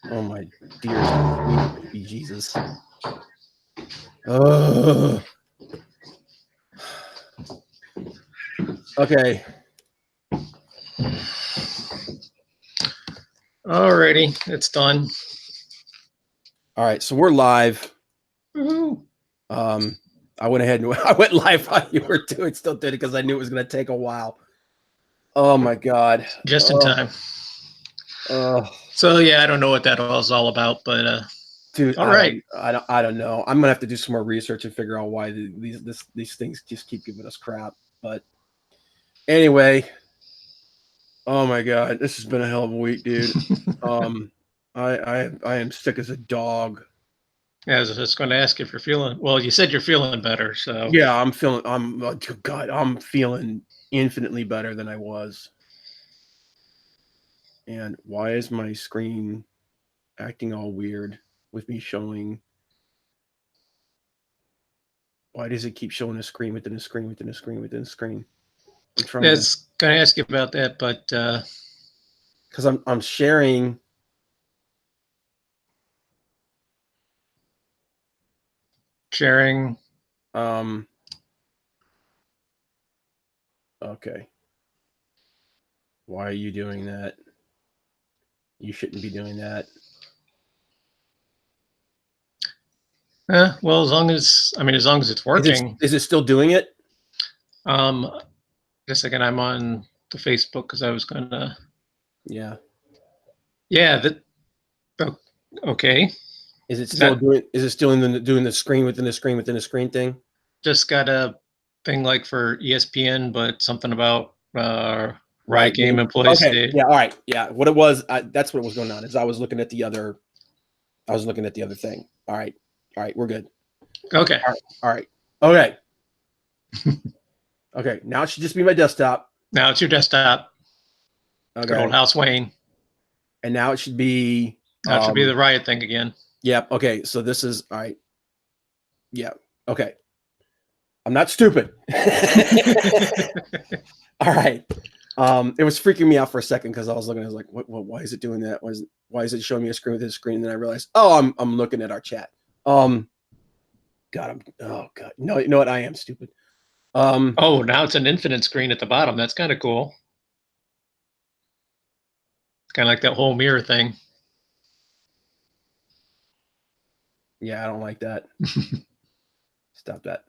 Oh my dear sweet baby Jesus. Ugh. Okay. Alrighty, it's done. All right, so we're live. Woo-hoo. I went ahead and I went live while you were doing still did it because I knew it was going to take a while. Oh my God. Just in time. So yeah, I don't know what that was all about, but dude, all right. I don't know. I'm gonna have to do some more research and figure out why these things just keep giving us crap. But anyway, oh my God, this has been a hell of a week, dude. I am sick as a dog. Yeah, I was just going to ask if you're feeling well. You said you're feeling better, so yeah, I'm feeling infinitely better than I was. And why is my screen acting all weird with me showing? Why does it keep showing a screen within a screen within a screen within a screen? I'm trying going to ask you about that, but because I'm sharing. Sharing. Okay. Why are you doing that? You shouldn't be doing that. Well, as long as it's working. Is it still doing it? Just a second. I'm on the Facebook because I was going to. Yeah. Yeah. Okay. Is it still doing the screen within the screen within the screen thing? Just got a thing like for ESPN, but something about Riot Game employees. Okay. Yeah. All right. Yeah. What it was, that's what was going on. Is I was looking at the other thing. All right. We're good. Okay. All right. Okay. Okay. Now it should just be my desktop. Now it's your desktop. Okay. Good old House Wayne. And now it should be. That should be the Riot thing again. Yep. Okay. So this is all right. Yeah. Okay. I'm not stupid. All right. It was freaking me out for a second because I was looking. I was like, "What? Why is it doing that? Why is it showing me a screen within a screen?" And then I realized, oh, I'm looking at our chat. God, oh God, no, you know what? I am stupid. Oh, now it's an infinite screen at the bottom. That's kind of cool. It's kind of like that whole mirror thing. Yeah, I don't like that. Stop that.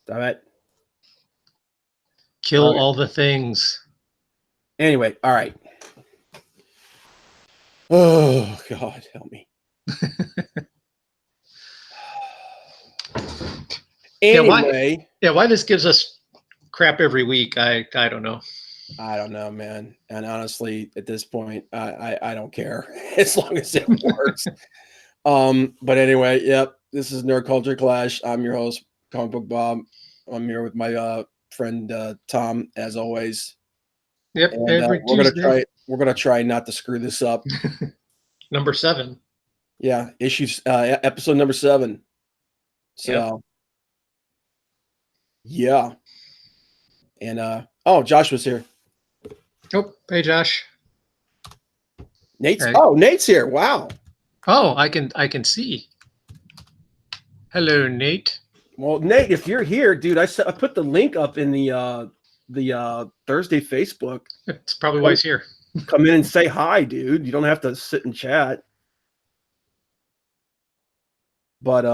Stop it. Kill all the things. Anyway, all right. Oh God, help me. Anyway, why this gives us crap every week? I don't know. I don't know, man. And honestly, at this point, I don't care as long as it works. But anyway, yep. This is Nerd Culture Clash. I'm your host, Comic Book Bob. I'm here with my friend Tom, as always. Yep. And we're gonna try not to screw this up. Number 7. Yeah, episode number 7. So yeah. And Josh was here. Oh, hey Josh. Nate's here. Wow. Oh, I can see. Hello, Nate. Well, Nate, if you're here, dude, I put the link up in the Thursday Facebook. It's probably why he's here. Come in and say hi, dude. You don't have to sit and chat. But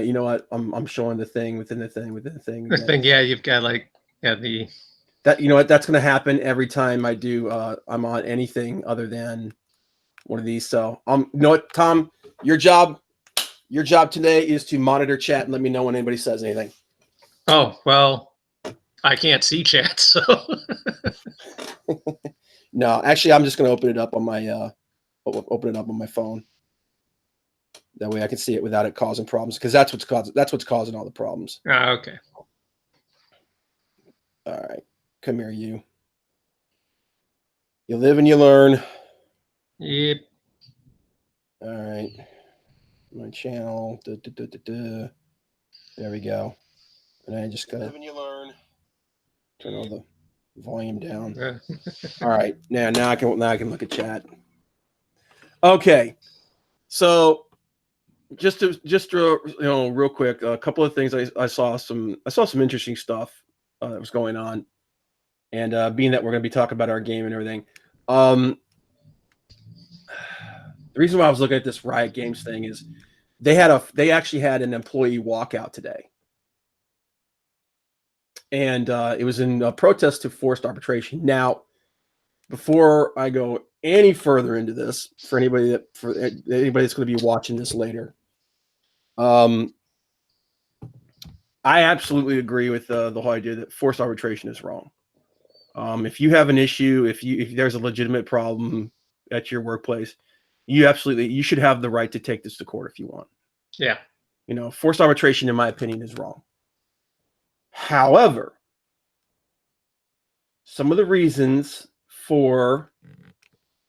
you know what? I'm showing the thing within the thing within the thing. The thing, yeah, you've got that, you know what? That's going to happen every time I do. I'm on anything other than one of these. So you know what, Tom, your job today is to monitor chat and let me know when anybody says anything. Oh, well, I can't see chat, so. No, actually, I'm just going to open it up on my phone. That way I can see it without it causing problems, because that's what's causing all the problems. Okay. All right. Come here, you. You live and you learn. Yep. All right. My channel. There we go. And I just gotta live and you learn. Turn all the volume down. All right. Now I can look at chat. Okay. So just to real quick, a couple of things. I saw some interesting stuff that was going on, and being that we're going to be talking about our game and everything, the reason why I was looking at this Riot Games thing is they actually had an employee walkout today, and it was in a protest to forced arbitration. Now, before I go any further into this, for anybody that's going to be watching this later, I absolutely agree with the whole idea that forced arbitration is wrong. If you have an issue, if there's a legitimate problem at your workplace, you should have the right to take this to court if you want. Yeah. Forced arbitration, in my opinion, is wrong. However, some of the reasons for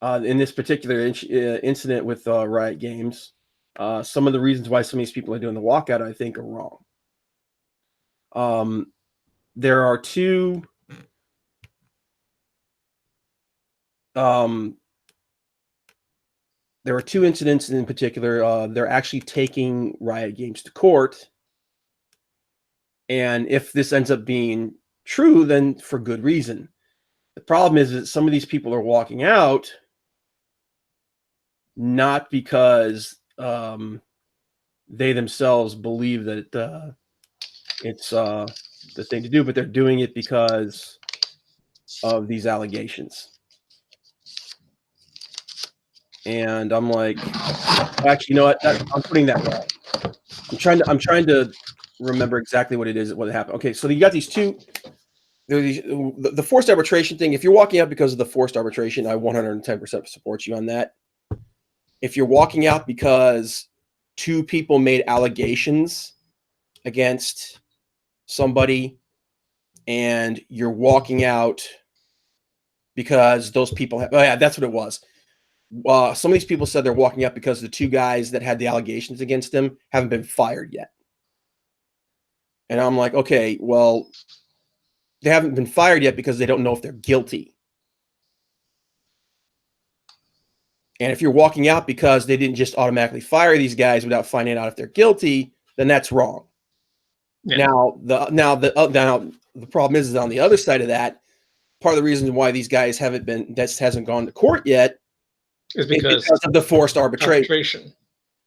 in this particular incident with Riot Games, some of the reasons why some of these people are doing the walkout, I think, are wrong. There are two incidents in particular. They're actually taking Riot Games to court, and if this ends up being true, then for good reason. The problem is that some of these people are walking out not because they themselves believe that it's the thing to do, but they're doing it because of these allegations. And I'm like, actually, you know what? I'm putting that wrong. I'm trying to remember exactly what happened. Okay, so you got these two. The forced arbitration thing. If you're walking out because of the forced arbitration, I 110% support you on that. If you're walking out because two people made allegations against somebody, and you're walking out because those people that's what it was. Some of these people said they're walking out because the two guys that had the allegations against them haven't been fired yet. And I'm like, okay, well, they haven't been fired yet because they don't know if they're guilty. And if you're walking out because they didn't just automatically fire these guys without finding out if they're guilty, then that's wrong. Yeah. Now the problem is on the other side of that, part of the reason why these guys hasn't gone to court yet is because of the forced arbitration.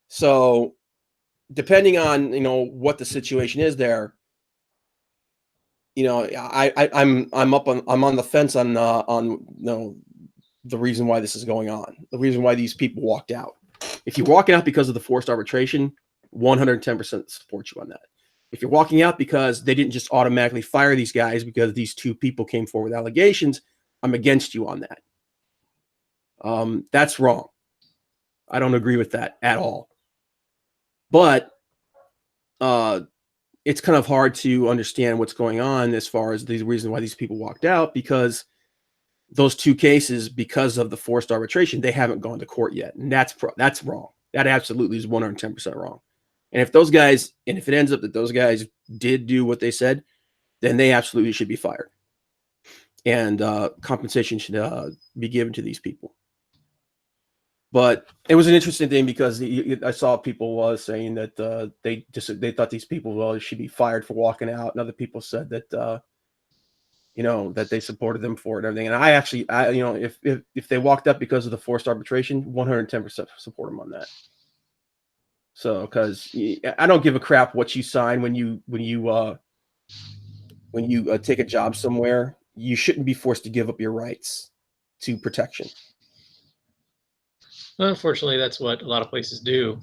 So depending on what the situation is there, I'm on the fence on the reason why this is going on, the reason why these people walked out. If you're walking out because of the forced arbitration, 110% support you on that. If you're walking out because they didn't just automatically fire these guys because these two people came forward with allegations, I'm against you on that. That's wrong. I don't agree with that at all. But it's kind of hard to understand what's going on as far as the reason why these people walked out, because those two cases, because of the forced arbitration, they haven't gone to court yet. And that's wrong. That absolutely is 110% wrong. And if it ends up that those guys did do what they said, then they absolutely should be fired. And compensation should be given to these people. But it was an interesting thing because I saw people saying that they thought these people should be fired for walking out, and other people said that that they supported them for it and everything. And I actually, if they walked up because of the forced arbitration, 110% support them on that. So, because I don't give a crap what you sign when you take a job somewhere. You shouldn't be forced to give up your rights to protection. Unfortunately, that's what a lot of places do.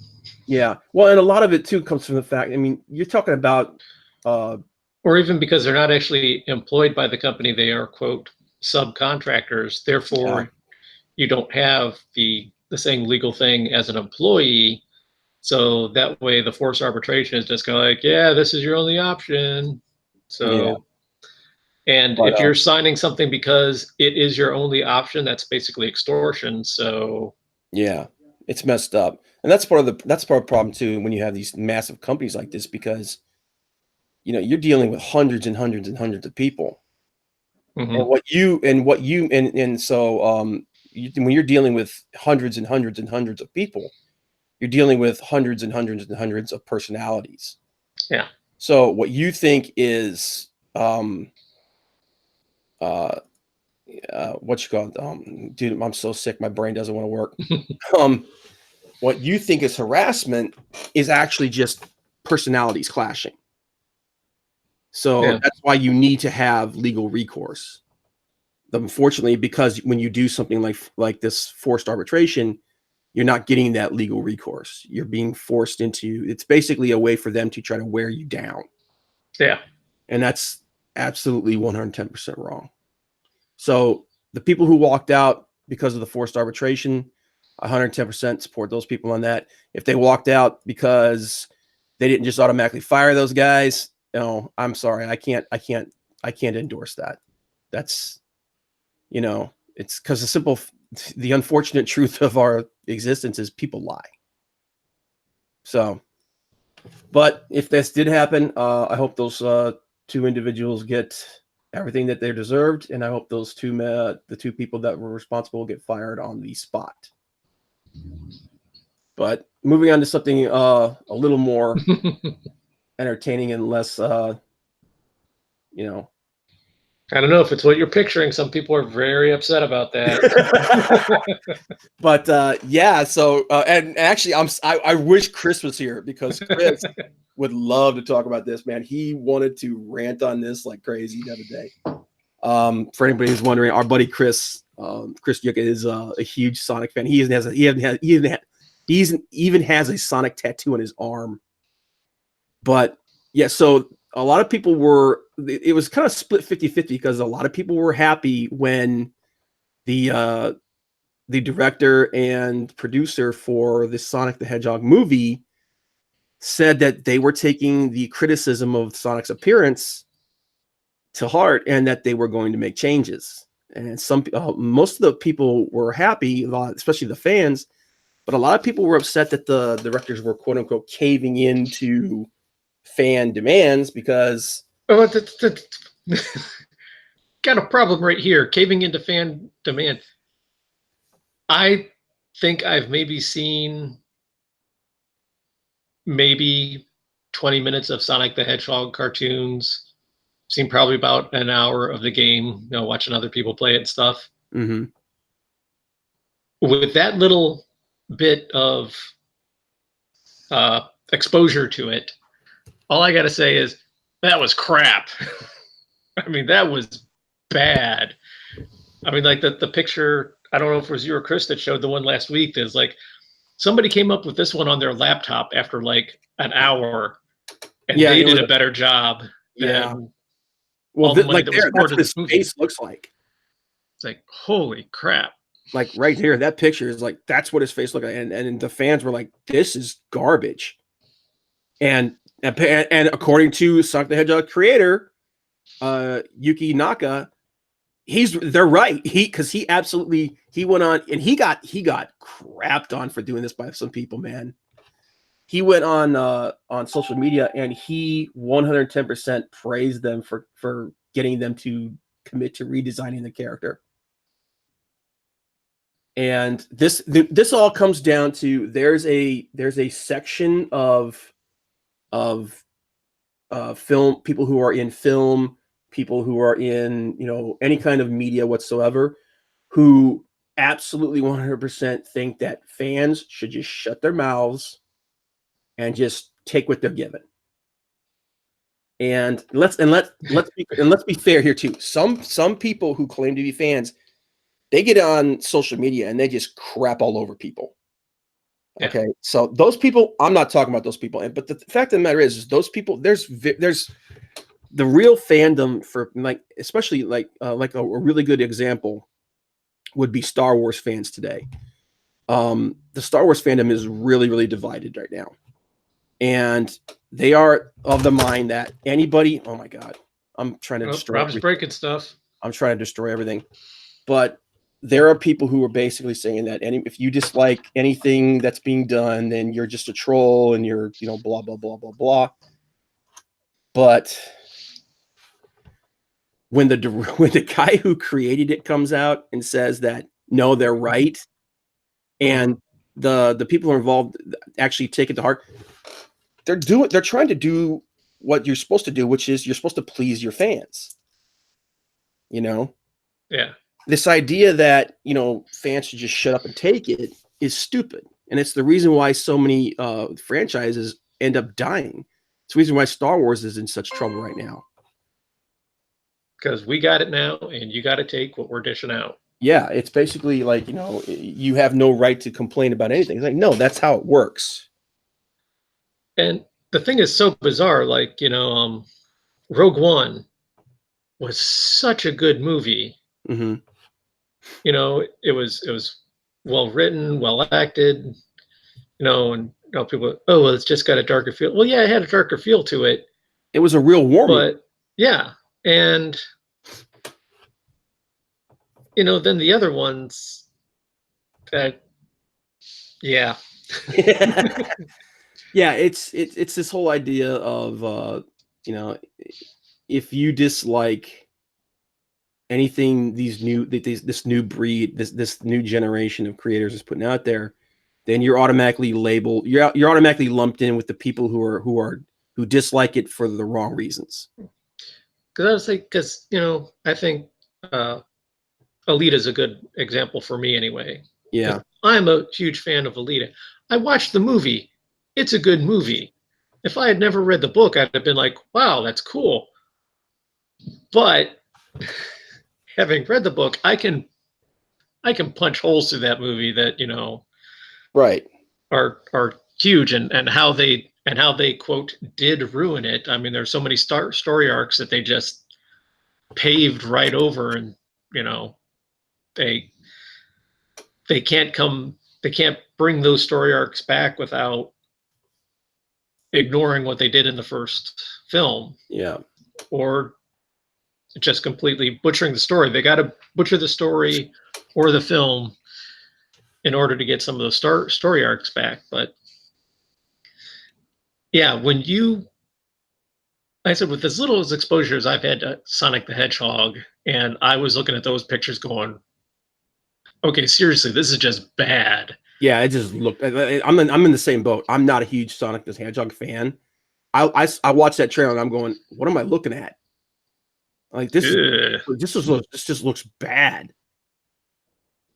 Yeah. Well, and a lot of it too comes from the fact, you're talking about or even because they're not actually employed by the company, they are, quote, subcontractors. Therefore, you don't have the same legal thing as an employee. So that way the forced arbitration is just kind of like, yeah, this is your only option. So, and if you're signing something because it is your only option, that's basically extortion. So yeah, it's messed up. And that's part of the problem too, when you have these massive companies like this, because you're dealing with hundreds and hundreds and hundreds of people. Mm-hmm. So when you're dealing with hundreds and hundreds and hundreds of people, you're dealing with hundreds and hundreds and hundreds of personalities. Yeah. So what you think is what you call it? Dude, I'm so sick, my brain doesn't want to work. What you think is harassment is actually just personalities clashing. So that's why you need to have legal recourse. Unfortunately, because when you do something like this forced arbitration, you're not getting that legal recourse. You're being forced into, it's basically a way for them to try to wear you down. Yeah. And that's absolutely 110% wrong. So the people who walked out because of the forced arbitration, 110% support those people on that. If they walked out because they didn't just automatically fire those guys, no, I'm sorry. I can't endorse that. That's, it's because the unfortunate truth of our existence is people lie. So, but if this did happen, I hope those two individuals get everything that they deserved, and I hope those the two people that were responsible get fired on the spot. But moving on to something a little more entertaining and less, I don't know if it's what you're picturing. Some people are very upset about that. But yeah, so and actually, I wish Chris was here, because Chris would love to talk about this, man. He wanted to rant on this like crazy the other day. For anybody who's wondering, our buddy Chris Yucca is a huge Sonic fan. He even has a Sonic tattoo on his arm. But yeah, so a lot of people it was kind of split 50-50, because a lot of people were happy when the director and producer for the Sonic the Hedgehog movie said that they were taking the criticism of Sonic's appearance to heart, and that they were going to make changes. And most of the people were happy, especially the fans, but a lot of people were upset that the directors were quote unquote caving into fan demands, because got a problem right here. Caving into fan demand. I think I've maybe seen 20 minutes of Sonic the Hedgehog cartoons. Seen probably about an hour of the game, watching other people play it and stuff. Mm-hmm. With that little bit of exposure to it, all I got to say is that was crap. I mean, that was bad. I mean, like the picture, I don't know if it was you or Chris that showed the one last week. There's like, somebody came up with this one on their laptop after like an hour, and they did a better job. Yeah. Well, that's what his face looks like. It's like, holy crap. Like right here, that picture is like, that's what his face looked like. And the fans were like, this is garbage. And according to Sonic the Hedgehog creator, Yuki Naka, they're right. Because he went on, and he got crapped on for doing this by some people, man. He went on social media, and he 110% praised them for getting them to commit to redesigning the character. And this all comes down to, there's a section of film, people who are in film, people who are in any kind of media whatsoever, who absolutely 100% think that fans should just shut their mouths and just take what they're given. And let's be fair here too. Some people who claim to be fans, they get on social media and they just crap all over people. Yeah. Okay, so those people, I'm not talking about those people. But the fact of the matter is those people, there's the real fandom for, like, especially like a really good example would be Star Wars fans today. The Star Wars fandom is really, really divided right now. And they are of the mind that anybody, oh my God, I'm trying to destroy Rob's breaking stuff. I'm trying to destroy everything. But there are people who are basically saying that if you dislike anything that's being done, then you're just a troll, and you're, blah, blah, blah, blah, blah. But when the guy who created it comes out and says that, no, they're right, and the people who are involved actually take it to heart. They're trying to do what you're supposed to do, which is you're supposed to please your fans. You know, Yeah. this idea that, you know, fans should just shut up and take it is stupid. And it's the reason why so many franchises end up dying. It's the reason why Star Wars is in such trouble right now. Because we got it now, and you got to take what we're dishing out. Yeah, it's basically like, you know, you have no right to complain about anything. It's like, no, that's how it works. And the thing is so bizarre. Like, you know, Rogue One was such a good movie. Mm-hmm. You know, it was well written, well acted. You know, and you know, people, oh, well, it's just got a darker feel. Well, yeah, it had a darker feel to it. It was a real war movie. But yeah, and you know, then the other ones that, yeah. Yeah, it's this whole idea of you know, if you dislike anything this new breed, this new generation of creators is putting out there, then you're automatically labeled, you're automatically lumped in with the people who dislike it for the wrong reasons. Because I was like, because you know, I think Alita is a good example for me anyway. Yeah, I'm a huge fan of Alita. I watched the movie. It's a good movie. If I had never read the book, I'd have been like, wow, that's cool. But having read the book, I can punch holes through that movie that, you know, right, are huge, and how they quote did ruin it. I mean, there's so many story arcs that they just paved right over, and you know, they can't bring those story arcs back without ignoring what they did in the first film. Yeah, or just completely butchering the story. They got to butcher the story or the film in order to get some of those story arcs back. But yeah, when you, I said, with as little as exposure as I've had to Sonic the Hedgehog, and I was looking at those pictures going, okay, seriously, this is just bad. Yeah, it just looked. I'm in the same boat. I'm not a huge Sonic the Hedgehog fan. I watched that trailer and I'm going, what am I looking at? Like this just looks bad.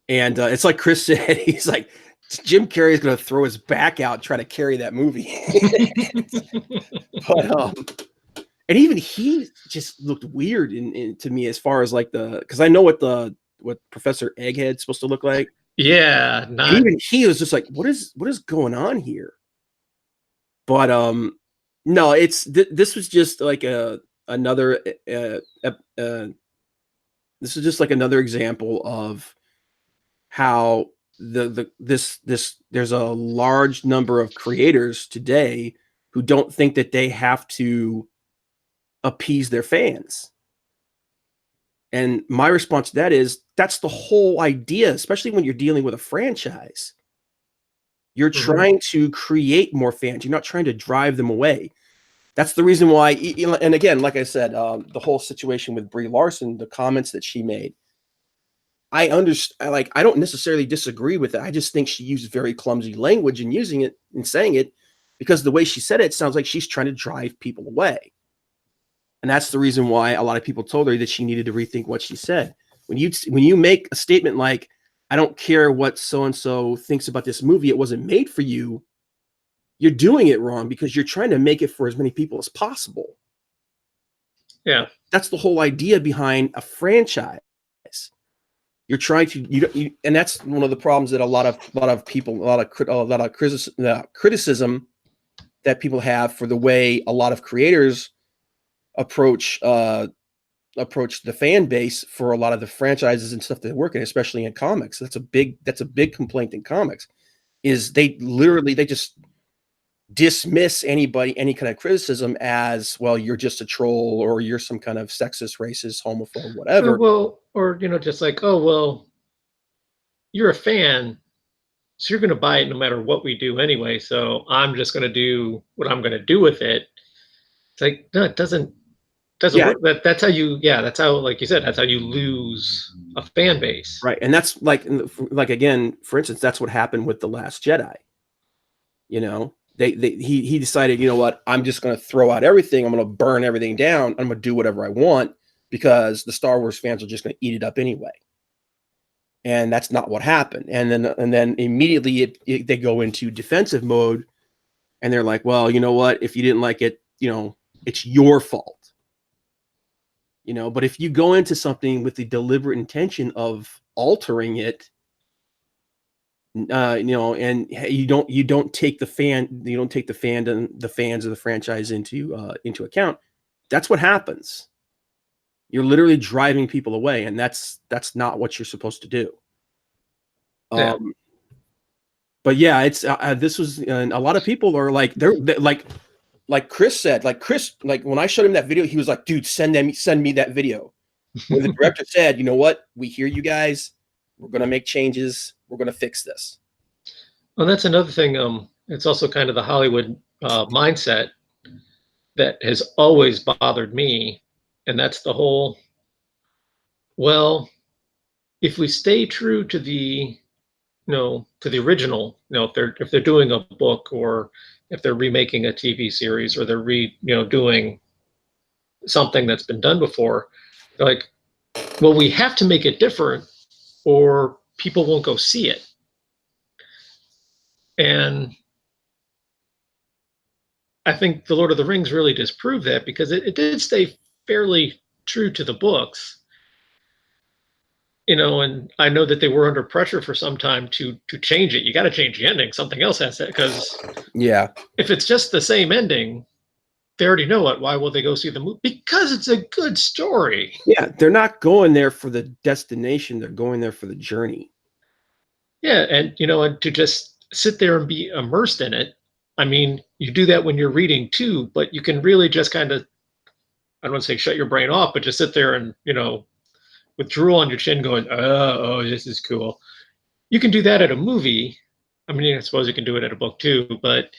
And it's like Chris said, he's like, Jim Carrey is going to throw his back out and try to carry that movie. But and even he just looked weird to me as far as like because I know what Professor Egghead's supposed to look like. Yeah, and even he was just like, what is going on here? But no, this was just like another this is just like another example of how there's a large number of creators today who don't think that they have to appease their fans. And my response to that is, that's the whole idea, especially when you're dealing with a franchise. You're trying to create more fans. You're not trying to drive them away. That's the reason why, and again, like I said, the whole situation with Brie Larson, the comments that she made, I understand. Like, I don't necessarily disagree with it. I just think she used very clumsy language in using it and saying it, because the way she said it sounds like she's trying to drive people away. And that's the reason why a lot of people told her that she needed to rethink what she said. When you make a statement like, I don't care what so-and-so thinks about this movie, it wasn't made for you, you're doing it wrong, because you're trying to make it for as many people as possible. Yeah. That's the whole idea behind a franchise. You're trying to, and that's one of the problems that a lot of people, a lot of criticism that people have for the way a lot of creators approach the fan base for a lot of the franchises and stuff they work in, especially in comics. That's a big complaint in comics, is they just dismiss any kind of criticism as, well, you're just a troll, or you're some kind of sexist, racist, homophobe, whatever. Or you know, just like, oh well, you're a fan, so you're going to buy it no matter what we do anyway. So I'm just going to do what I'm going to do with it. It's like, no, it doesn't doesn't work. That's how you, that's how, like you said, that's how you lose a fan base. Right. And that's like again, for instance, that's what happened with The Last Jedi. You know, he decided, you know what, I'm just going to throw out everything. I'm going to burn everything down. I'm going to do whatever I want because the Star Wars fans are just going to eat it up anyway. And that's not what happened. And then immediately they go into defensive mode, and they're like, well, you know what, if you didn't like it, you know, it's your fault. You know, but if you go into something with the deliberate intention of altering it, you know, and you don't take the fandom, the fans of the franchise into account, that's what happens. You're literally driving people away, and that's not what you're supposed to do. But yeah, it's this was a lot of people are like they're like Chris said, like when I showed him that video, he was like, dude, send me that video. Where the director said, you know what, we hear you guys, we're gonna make changes, we're gonna fix this. Well, that's another thing. It's also kind of the Hollywood mindset that has always bothered me, and that's the whole, well, if we stay true to the, to the original, if they're doing a book, or if they're remaking a TV series, or they're doing something that's been done before, they're like, well, we have to make it different, or people won't go see it. And I think The Lord of the Rings really disproved that, because it did stay fairly true to the books. And I know that they were under pressure for some time to change it. You got to change the ending. Something else has to, because if it's just the same ending, they already know it. Why will they go see the movie? Because it's a good story. Yeah, they're not going there for the destination. They're going there for the journey. Yeah, and to just sit there and be immersed in it. I mean, you do that when you're reading too, but you can really just kind of, I don't want to say shut your brain off, but just sit there and, with drool on your chin going, oh, this is cool. You can do that at a movie. I mean, I suppose you can do it at a book too, but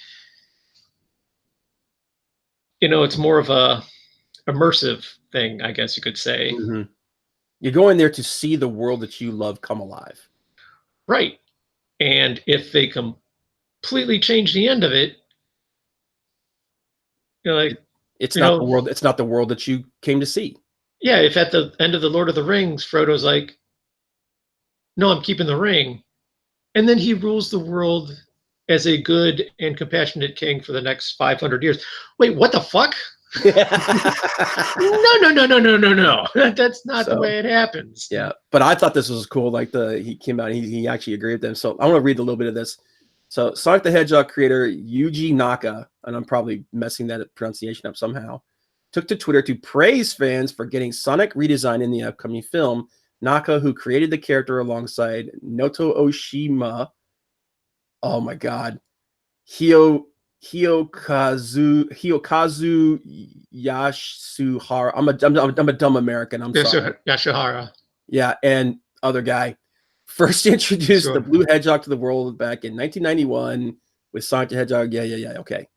it's more of a immersive thing, I guess you could say. Mm-hmm. You're going there to see the world that you love come alive. Right. And if they completely change the end of it, it's not the world. It's not the world that you came to see. Yeah. If at the end of The Lord of the Rings, Frodo's like, no, I'm keeping the ring. And then he rules the world as a good and compassionate king for the next 500 years. Wait, what the fuck? No. That's not the way it happens. Yeah, but I thought this was cool. Like he came out, he actually agreed with them. So I want to read a little bit of this. So Sonic the Hedgehog creator Yuji Naka, and I'm probably messing that pronunciation up somehow, took to Twitter to praise fans for getting Sonic redesigned in the upcoming film. Naka, who created the character alongside Noto Oshima, oh my god, Hiyokazu Yasuhara. I'm a dumb American. I'm sorry. Yasuhara. Yeah, and other guy first introduced the blue hedgehog to the world back in 1991 with Sonic the Hedgehog. Yeah. Okay.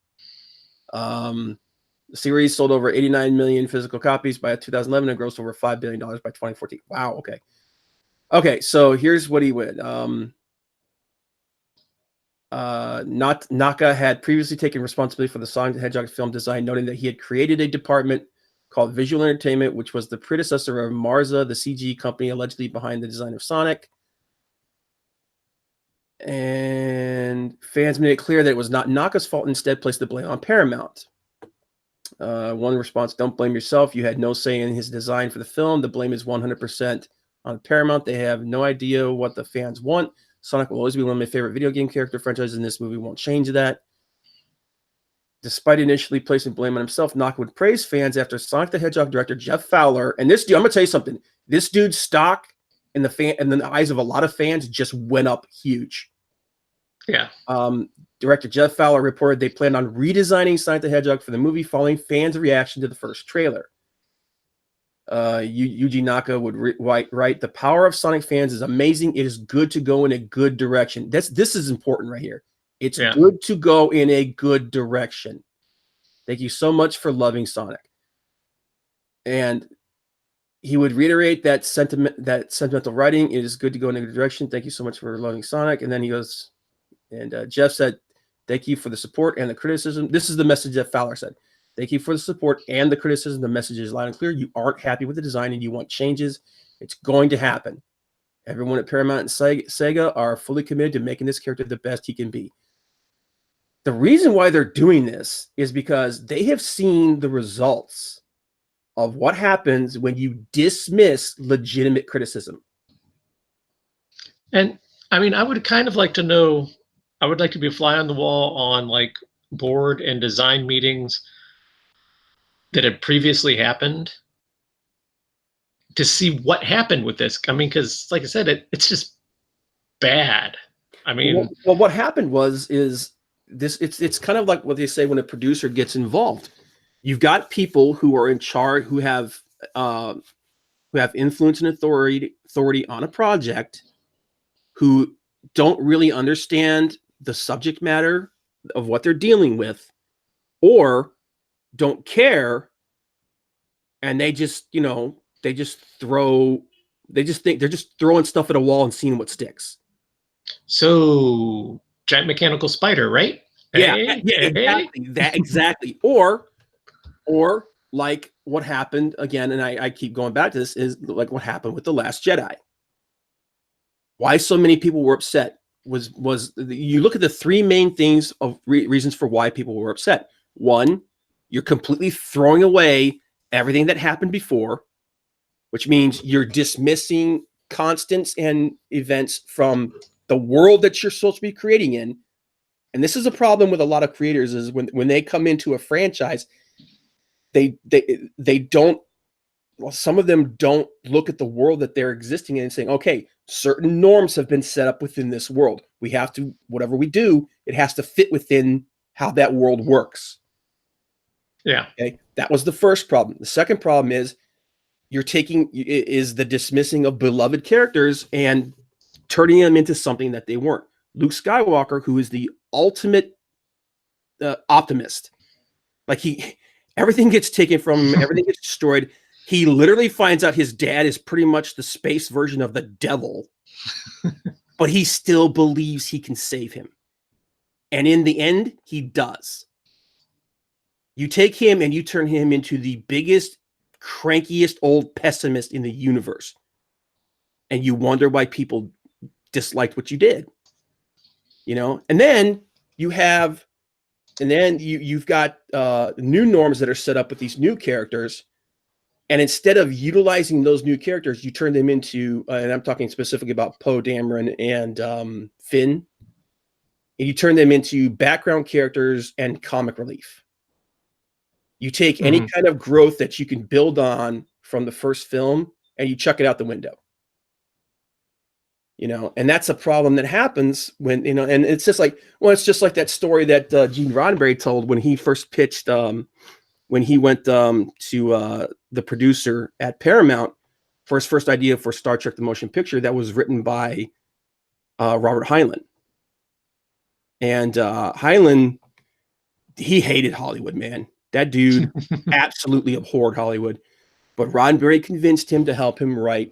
The series sold over 89 million physical copies by 2011 and grossed over $5 billion by 2014. Wow. Okay. Okay. So here's what he went. Naka had previously taken responsibility for the Sonic the Hedgehog film design, noting that he had created a department called Visual Entertainment, which was the predecessor of Marza, the CG company allegedly behind the design of Sonic. And fans made it clear that it was not Naka's fault, instead placed the blame on Paramount. One response, don't blame yourself. You had no say in his design for the film. The blame is 100% on Paramount. They have no idea what the fans want. Sonic will always be one of my favorite video game character franchises, and this movie won't change that. Despite initially placing blame on himself, Naka would praise fans after Sonic the Hedgehog director Jeff Fowler, and this dude, I'm gonna tell you something. This dude's stock in the eyes of a lot of fans just went up huge. Yeah. Director Jeff Fowler reported they planned on redesigning Sonic the Hedgehog for the movie following fans' reaction to the first trailer. Yuji Naka would write, the power of Sonic fans is amazing. It is good to go in a good direction. This is important right here. It's good to go in a good direction. Thank you so much for loving Sonic. And he would reiterate that sentimental writing is good to go in a good direction. Thank you so much for loving Sonic. And then he goes, and Jeff said, thank you for the support and the criticism. This is the message that Fowler said. Thank you for the support and the criticism. The message is loud and clear. You aren't happy with the design and you want changes. It's going to happen. Everyone at Paramount and Sega are fully committed to making this character the best he can be. The reason why they're doing this is because they have seen the results of what happens when you dismiss legitimate criticism. And I mean, I would kind of like to know, I would like to be a fly on the wall on like board and design meetings that had previously happened to see what happened with this. I mean, because like I said, it's just bad. I mean, well, what happened is this. It's kind of like what they say when a producer gets involved. You've got people who are in charge, who have influence and authority on a project, who don't really understand the subject matter of what they're dealing with, or don't care, and they just think they're just throwing stuff at a wall and seeing what sticks. So giant mechanical spider, right? Yeah, exactly. Or like what happened again, and I keep going back to this, is like what happened with The Last Jedi. Why so many people were upset was you look at the three main things of reasons for why people were upset. One, you're completely throwing away everything that happened before, which means you're dismissing constants and events from the world that you're supposed to be creating in. And this is a problem with a lot of creators, is when they come into a franchise, they don't, well, some of them don't look at the world that they're existing in and saying, okay, certain norms have been set up within this world. We have to, whatever we do, it has to fit within how that world works. Yeah. Okay. That was the first problem. The second problem is the dismissing of beloved characters and turning them into something that they weren't. Luke Skywalker, who is the ultimate optimist, like everything gets taken from him, everything gets destroyed. He literally finds out his dad is pretty much the space version of the devil, but he still believes he can save him. And in the end, he does. You take him and you turn him into the biggest, crankiest old pessimist in the universe. And you wonder why people disliked what you did. And then you've got new norms that are set up with these new characters. And instead of utilizing those new characters, you turn them into, and I'm talking specifically about Poe Dameron and Finn, and you turn them into background characters and comic relief. You take any kind of growth that you can build on from the first film and you chuck it out the window. And that's a problem that happens when, and it's just like, well, it's just like that story that Gene Roddenberry told when he first pitched, when he went to the producer at Paramount for his first idea for Star Trek: The Motion Picture that was written by Robert Heinlein. And Heinlein, he hated Hollywood, man. That dude absolutely abhorred Hollywood. But Roddenberry convinced him to help him write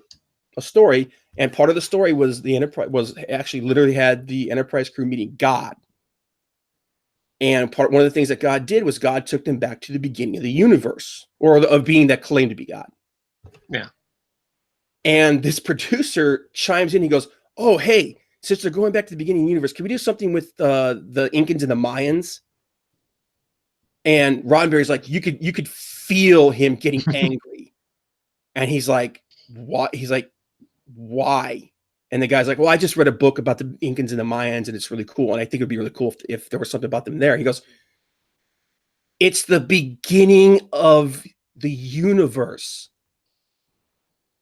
a story. And part of the story was the Enterprise was actually literally had the Enterprise crew meeting God. And one of the things that God did was God took them back to the beginning of the universe, or of being that claimed to be God. Yeah. And this producer chimes in. He goes, "Oh, hey, since they're going back to the beginning of the universe, can we do something with the Incans and the Mayans?" And Roddenberry's like, you could feel him getting angry. And he's like, "What?" He's like, "Why?" And the guy's like, "Well, I just read a book about the Incans and the Mayans, and it's really cool. And I think it'd be really cool if there was something about them there." He goes, "It's the beginning of the universe.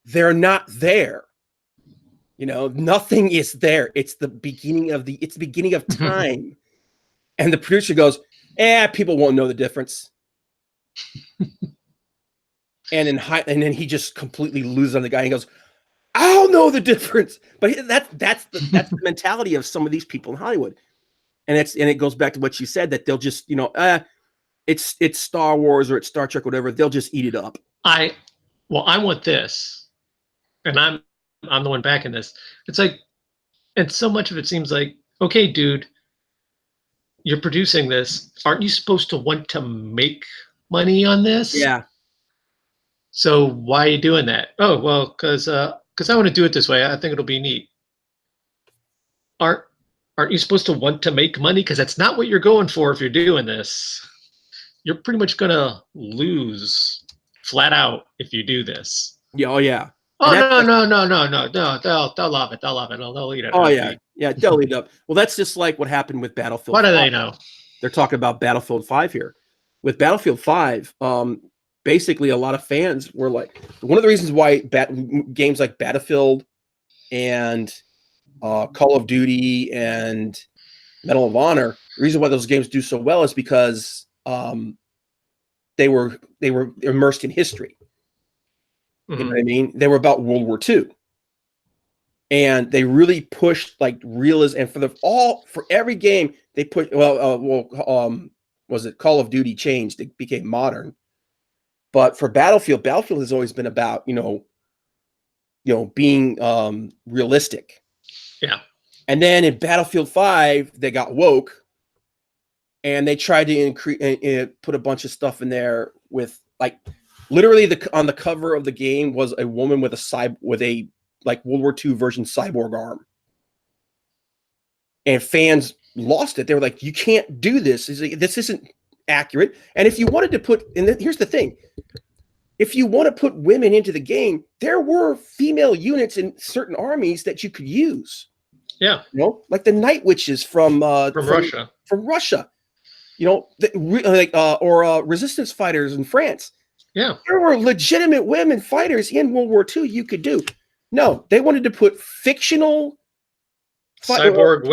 They're not there. Nothing is there. It's the beginning of time." And the producer goes, "People won't know the difference." and then he just completely loses on the guy. He goes, "I'll know the difference." But that's the mentality of some of these people in Hollywood. And it goes back to what you said, that they'll just, it's Star Wars or it's Star Trek, whatever. They'll just eat it up. I want this, and I'm the one backing this. It's like, and so much of it seems like, okay, dude, you're producing this. Aren't you supposed to want to make money on this? Yeah. So why are you doing that? Oh, well, because I want to do it this way. I think it'll be neat. Aren't you supposed to want to make money? Because that's not what you're going for if you're doing this. You're pretty much gonna lose flat out if you do this. Yeah. Oh yeah. Oh no. They'll love it. They'll eat it. Oh yeah. Yeah. They'll eat it up. Well, that's just like what happened with Battlefield. What do 5. they know? They're talking about Battlefield 5 here. With Battlefield 5, basically a lot of fans were like, one of the reasons why games like Battlefield and Call of Duty and Medal of Honor, the reason why those games do so well is because they were immersed in history. You know what I mean? They were about World War II. And they really pushed like realism, and for every game they put was it Call of Duty changed? It became modern. But for Battlefield has always been about, being realistic. Yeah. And then in Battlefield 5, they got woke, and they tried to put a bunch of stuff in there with like literally on the cover of the game was a woman with a like World War II version cyborg arm. And fans lost it. They were like, you can't do this. This isn't accurate. And if you wanted to put, here's the thing. If you want to put women into the game, there were female units in certain armies that you could use. Yeah. Like the Night Witches from Russia. From Russia. Or resistance fighters in France. Yeah. There were legitimate women fighters in World War II you could do. No, they wanted to put fictional cyborg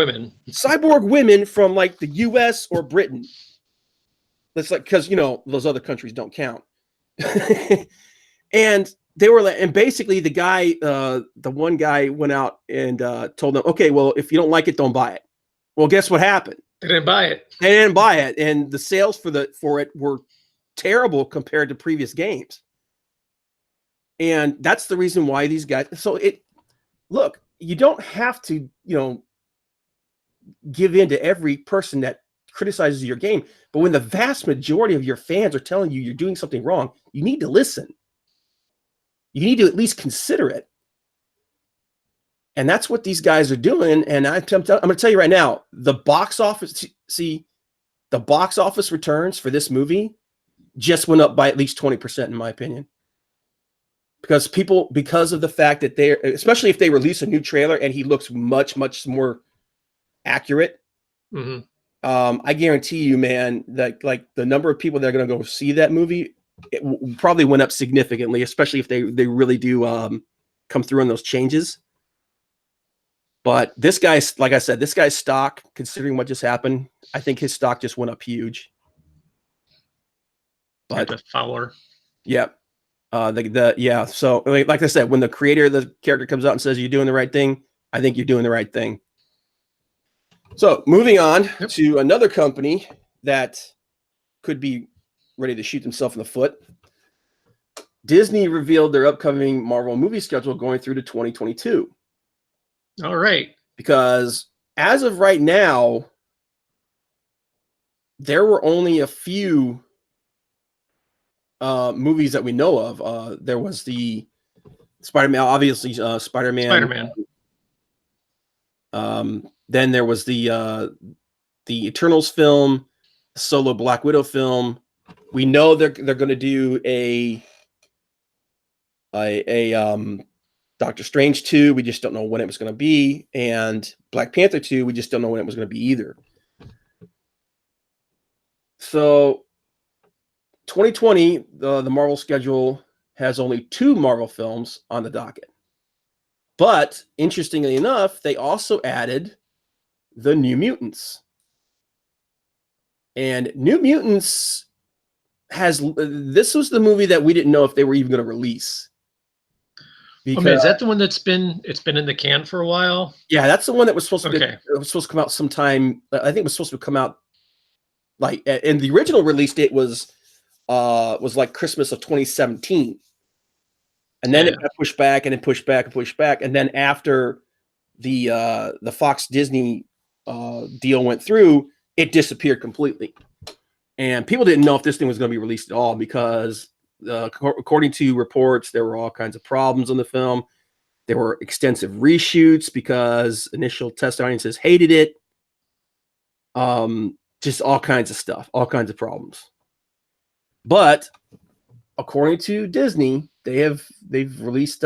women from like the US or Britain. That's like, because those other countries don't count. And they were like, and basically the one guy went out and told them, okay, well, if you don't like it, don't buy it. Well, guess what happened? They didn't buy it. And the sales for it were terrible compared to previous games. And that's the reason why these guys. So look, you don't have to, give in to every person that criticizes your game. But when the vast majority of your fans are telling you you're doing something wrong, you need to listen. You need to at least consider it. And that's what these guys are doing. And I'm going to tell you right now, the box office returns for this movie just went up by at least 20%, in my opinion. Because of the fact that especially if they release a new trailer and he looks much, much more accurate. Mm-hmm. I guarantee you, man, that like the number of people that are going to go see that movie, it probably went up significantly, especially if they really do come through on those changes. But this guy's, like I said, this guy's stock, considering what just happened, I think his stock just went up huge. But the Fowler. Yeah. So like I said, when the creator of the character comes out and says you're doing the right thing, I think you're doing the right thing. So moving on to another company that could be ready to shoot themselves in the foot. Disney revealed their upcoming Marvel movie schedule going through to 2022. All right. Because as of right now, there were only a few movies that we know of. There was the Spider-Man, obviously Spider-Man. Then there was the Eternals film, solo Black Widow film. We know they're going to do a Doctor Strange 2. We just don't know when it was going to be, and Black Panther 2. We just don't know when it was going to be either. So 2020, the Marvel schedule has only 2 Marvel films on the docket. But interestingly enough, they also added the New Mutants. And New Mutants this was the movie that we didn't know if they were even going to release. Because, is that the one it's been in the can for a while? Yeah, that's the one that was supposed to come out sometime. I think it was supposed to come out and the original release date was like Christmas of 2017. And then it got pushed back and then pushed back and pushed back. And then after the Fox Disney deal went through, it disappeared completely. And people didn't know if this thing was going to be released at all because according to reports, there were all kinds of problems on the film. There were extensive reshoots because initial test audiences hated it. Just all kinds of stuff, all kinds of problems. But according to Disney, they've released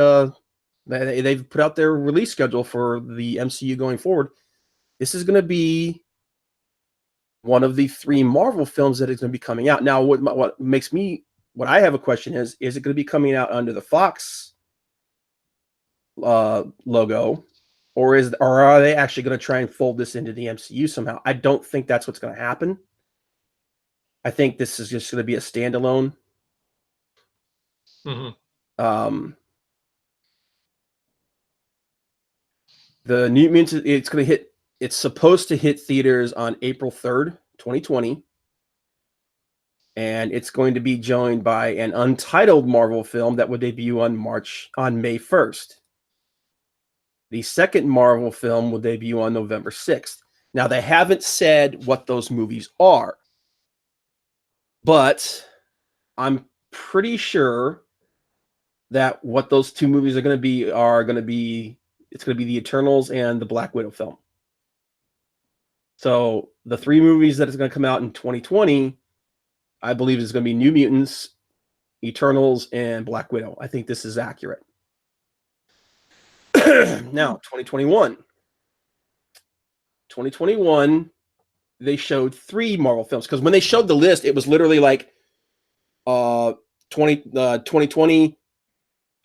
they've put out their release schedule for the MCU going forward. This is going to be one of the 3 Marvel films that is going to be coming out. Now, what I have a question is it going to be coming out under the Fox logo, or are they actually going to try and fold this into the MCU somehow? I don't think that's what's going to happen. I think this is just going to be a standalone. Mm-hmm. The New Mutants, it's supposed to hit theaters on April 3rd, 2020. And it's going to be joined by an untitled Marvel film that would debut on May 1st. The second Marvel film will debut on November 6th. Now, they haven't said what those movies are, but I'm pretty sure that what those 2 movies are going to be it's going to be the Eternals and the Black Widow film. So the 3 movies that is going to come out in 2020, I believe is going to be New Mutants, Eternals, and Black Widow. I think this is accurate. Now, 2021, they showed 3 Marvel films because when they showed the list, it was literally like 2020,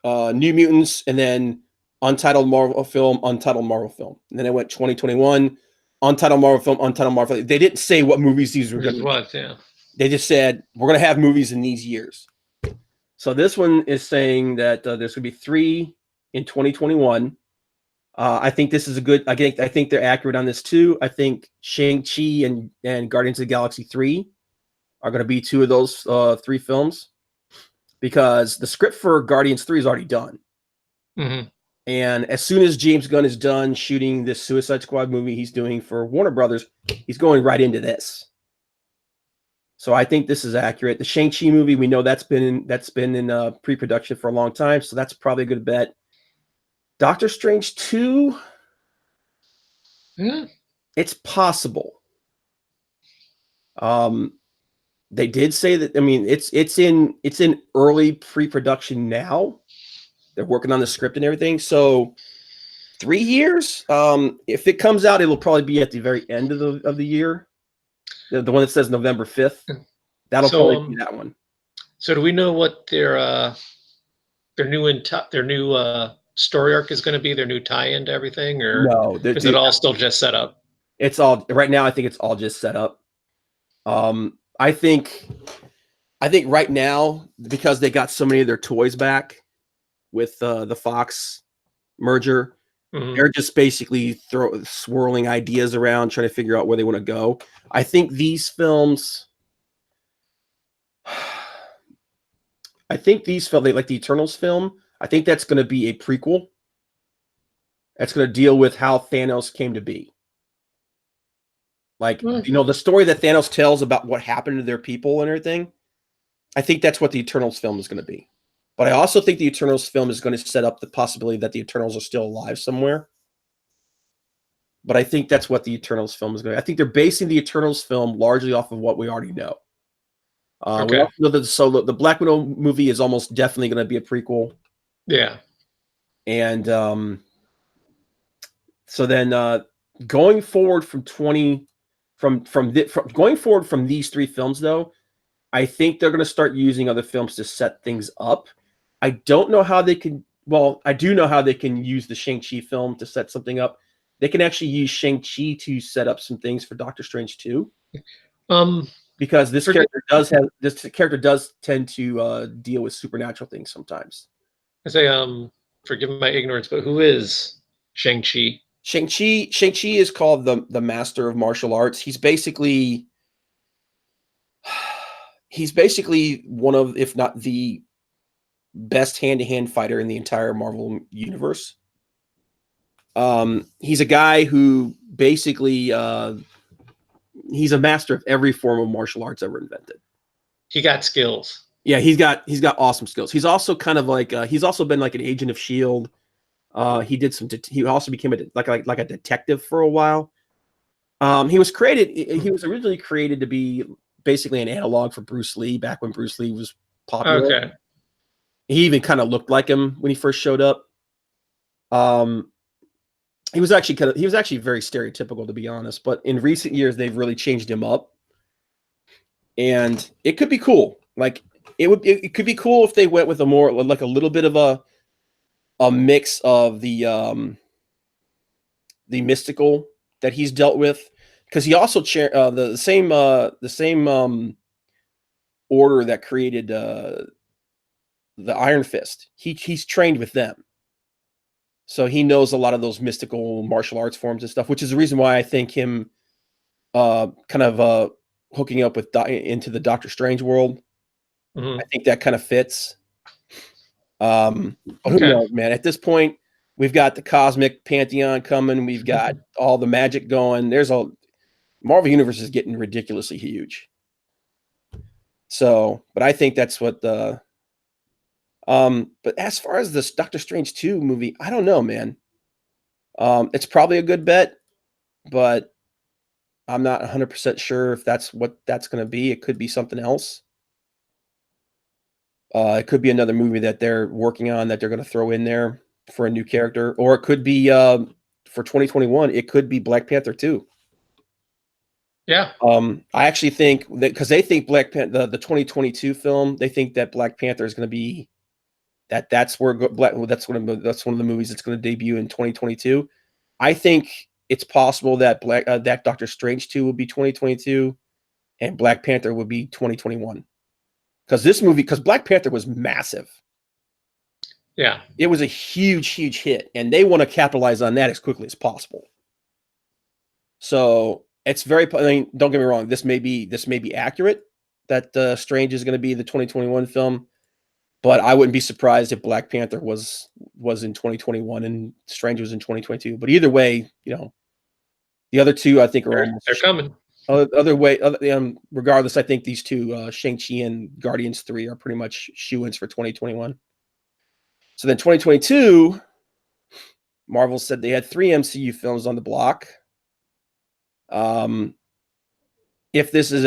New Mutants, and then Untitled Marvel film, Untitled Marvel film. And then it went 2021, Untitled Marvel film, Untitled Marvel film. They didn't say what movies these were going to be. Yeah. They just said, we're going to have movies in these years. So this one is saying that there's going to be 3 in 2021. I think this is a good. I think they're accurate on this too. I think Shang Chi and Guardians of the Galaxy 3 are going to be 2 of those 3 films because the script for Guardians 3 is already done. Mm-hmm. And as soon as James Gunn is done shooting this Suicide Squad movie he's doing for Warner Brothers, he's going right into this. So I think this is accurate. The Shang-Chi movie, we know that's been in pre-production for a long time, so that's probably a good bet. Doctor Strange 2, it's possible. They did say that. I mean, it's in early pre-production now. They're working on the script and everything. So 3 years. If it comes out, it'll probably be at the very end of the year. The one that says November 5th. That'll probably be that one. So do we know what their new story arc is going to be? Their new tie-in to everything, or no? Is it all still just set up? It's all right now. I think it's all just set up. I think right now, because they got so many of their toys back with the Fox merger, they're just basically swirling ideas around, trying to figure out where they want to go. I think these films, like the Eternals film, I think that's going to be a prequel. That's going to deal with how Thanos came to be. Like, the story that Thanos tells about what happened to their people and everything. I think that's what the Eternals film is going to be. But I also think the Eternals film is going to set up the possibility that the Eternals are still alive somewhere. But I think that's what the Eternals film is going to be. I think they're basing the Eternals film largely off of what we already know. We also know that the Black Widow movie is almost definitely going to be a prequel. Yeah. And so then going forward from these 3 films, though, I think they're going to start using other films to set things up. I don't know how they can. Well, I do know how they can use the Shang-Chi film to set something up. They can actually use Shang-Chi to set up some things for Doctor Strange 2. Because this character does tend to deal with supernatural things sometimes. I say, forgive my ignorance, but who is Shang-Chi? Shang-Chi is called the Master of Martial Arts. He's basically one of, if not the best hand-to-hand fighter in the entire Marvel universe. He's a guy who basically he's a master of every form of martial arts ever invented. He got skills. Yeah, he's got awesome skills. He's also kind of like he's also been like an agent of Shield. He did some. He also became like a detective for a while. He was originally created to be basically an analog for Bruce Lee back when Bruce Lee was popular. Okay. He even kind of looked like him when he first showed up. He was actually very stereotypical, to be honest, but in recent years they've really changed him up. And it could be cool. Like it could be cool if they went with a more like a little bit of a mix of the mystical that he's dealt with, because he also the same order that created the Iron Fist. He's trained with them, so he knows a lot of those mystical martial arts forms and stuff, which is the reason why I think him kind of hooking up with into the Doctor Strange world. Mm-hmm. I think that kind of fits. But who knows, man? At this point, we've got the cosmic pantheon coming. We've got all the magic going. Marvel Universe is getting ridiculously huge. So, but I think that's what but as far as this Doctor Strange 2 movie, I don't know, man. It's probably a good bet, but I'm not 100% sure if that's what that's going to be. It could be something else. It could be another movie that they're working on that they're going to throw in there for a new character, or it could be for 2021. It could be Black Panther 2. Yeah. I actually think that because they think Black Panther, the 2022 film, they think that Black Panther is going to be that's one of the movies that's going to debut in 2022. I think it's possible that that Doctor Strange 2 will be 2022, and Black Panther would be 2021. Because Black Panther was massive. Yeah. It was a huge, huge hit, and they want to capitalize on that as quickly as possible. So it's don't get me wrong, this may be accurate that Strange is going to be the 2021 film, but I wouldn't be surprised if Black Panther was in 2021 and Strange was in 2022. But either way, the other two I think they're coming. Regardless, I think these two, Shang Chi and Guardians 3, are pretty much shoo-ins for 2021. So then 2022, Marvel said they had 3 MCU films on the block. If this is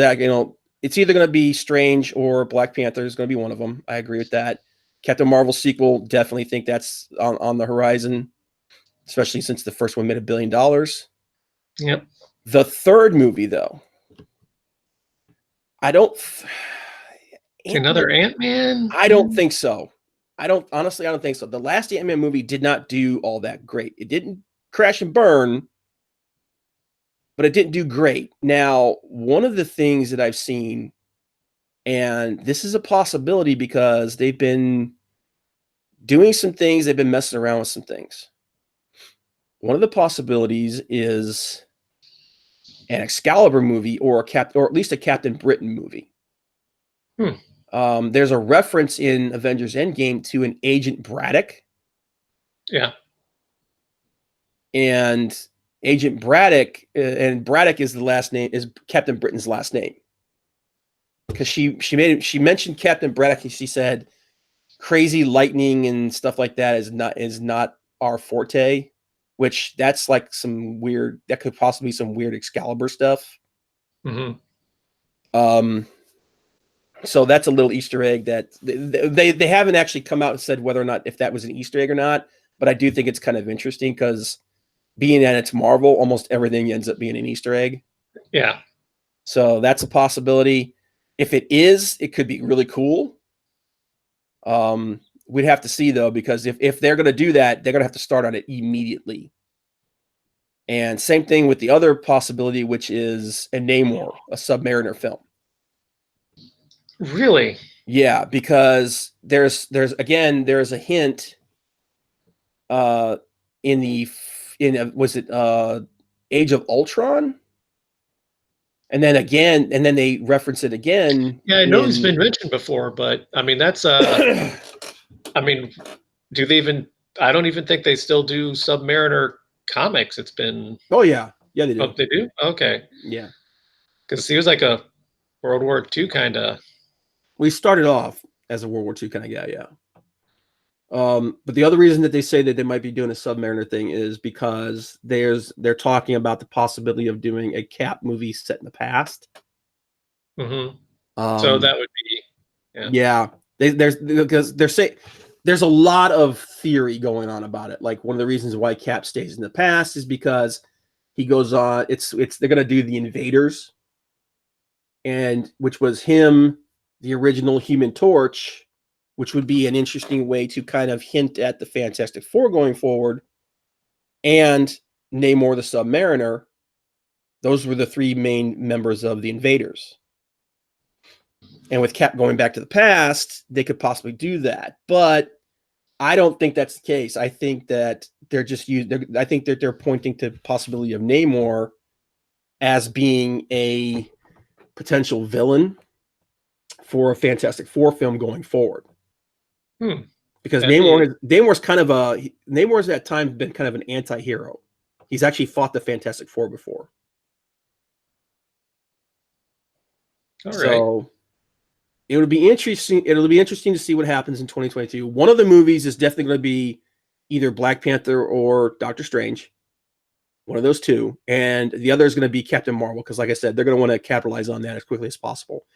it's either going to be Strange or Black Panther is going to be one of them. I agree with that. Captain Marvel sequel, definitely think that's on the horizon, especially since the first one made $1 billion. Yep. The third movie, though, another Ant-Man? I don't think so. I don't think so. The last Ant-Man movie did not do all that great. It didn't crash and burn, but it didn't do great. Now, one of the things that I've seen, and this is a possibility because they've been doing some things, they've been messing around with some things. One of the possibilities is an Excalibur movie or at least a Captain Britain movie. There's a reference in Avengers Endgame to an Agent Braddock. Yeah. And Agent Braddock, and Braddock is Captain Britain's last name. Because she mentioned Captain Braddock, and she said crazy lightning and stuff like that is not our forte, which that's like that could possibly be some weird Excalibur stuff. Mm-hmm. So that's a little Easter egg that they haven't actually come out and said whether or not if that was an Easter egg or not, but I do think it's kind of interesting because being that it's Marvel, almost everything ends up being an Easter egg. Yeah. So that's a possibility. If it is, it could be really cool. We'd have to see though, because if they're going to do that, they're going to have to start on it immediately. And same thing with the other possibility, which is a Namor, a Submariner film. Really? Yeah, because there's a hint was it Age of Ultron? And then they reference it again. Yeah, I know it's been mentioned before, but I mean that's I mean, do they even? I don't even think they still do Submariner comics. It's been. Oh yeah, they do. Oh, they do. Okay. Yeah, Because he was like a World War II kind of. we started off as a World War II kind of guy. Yeah. But the other reason that they say that they might be doing a Submariner thing is because they're talking about the possibility of doing a Cap movie set in the past. Mm-hmm. So Um, that would be. yeah. Because they're saying there's a lot of theory going on about it. Like one of the reasons why Cap stays in the past is because he goes on. It's they're gonna do the Invaders, and which was him, the original Human Torch, which would be an interesting way to kind of hint at the Fantastic Four going forward, and Namor the Submariner. Those were the three main members of the Invaders. And with Cap going back to the past, they could possibly do that. But I don't think that's the case. I think that I think that they're pointing to the possibility of Namor as being a potential villain for a Fantastic Four film going forward. Because Namor's at times been kind of an anti-hero. He's actually fought the Fantastic Four before. All right. So it'll be interesting. It'll be interesting to see what happens in 2022. One of the movies is definitely going to be either Black Panther or Doctor Strange. One of those two. And the other is going to be Captain Marvel, because like I said, they're going to want to capitalize on that as quickly as possible.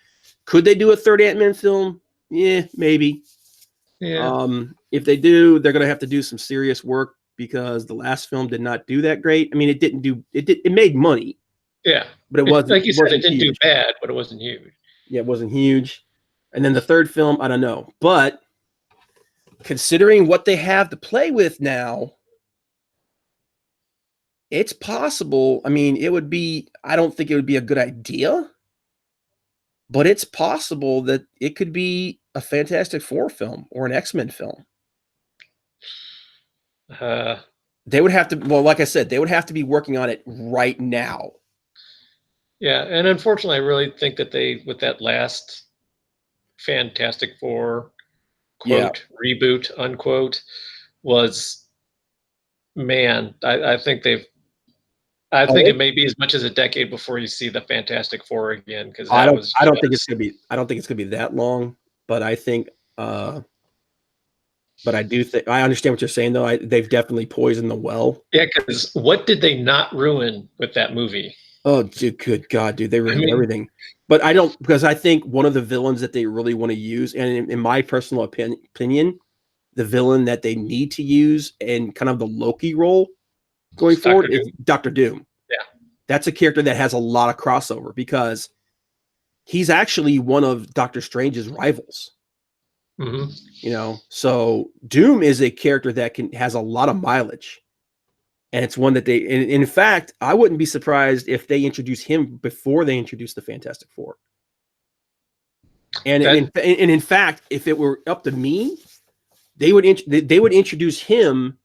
Could they do a third Ant-Man film? Yeah, maybe. Yeah. If they do, they're going to have to do some serious work because the last film did not do that great. I mean, it made money. Yeah. But it wasn't, like you said, it didn't huge. do bad, but it wasn't huge. Yeah, it wasn't huge. And then the third film, I don't know. But considering what they have to play with now, it's possible. I mean, I don't think it would be a good idea, but it's possible that it could be a Fantastic Four film or an X-Men film. They would have to, well, like I said, they would have to be working on it right now. Yeah, and unfortunately, I really think that with that last Fantastic Four, quote, reboot, unquote, was, man, I think it may be as much as a decade before you see the Fantastic Four again, because I don't think it's gonna be that long, but I think but I do think I understand what you're saying though. They've definitely poisoned the well. Yeah, because what did they not ruin with that movie? Oh, dude, good God, dude, they ruined everything. But I don't, because I think one of the villains that they really want to use, and in my personal opinion, the villain that they need to use in kind of the Loki role going forward is Dr. Doom. Yeah. That's a character that has a lot of crossover because he's actually one of Doctor Strange's rivals. Mm-hmm. You know, so Doom is a character that has a lot of mileage. And it's one that in fact, I wouldn't be surprised if they introduce him before they introduce the Fantastic Four. And in fact, if it were up to me, they would introduce him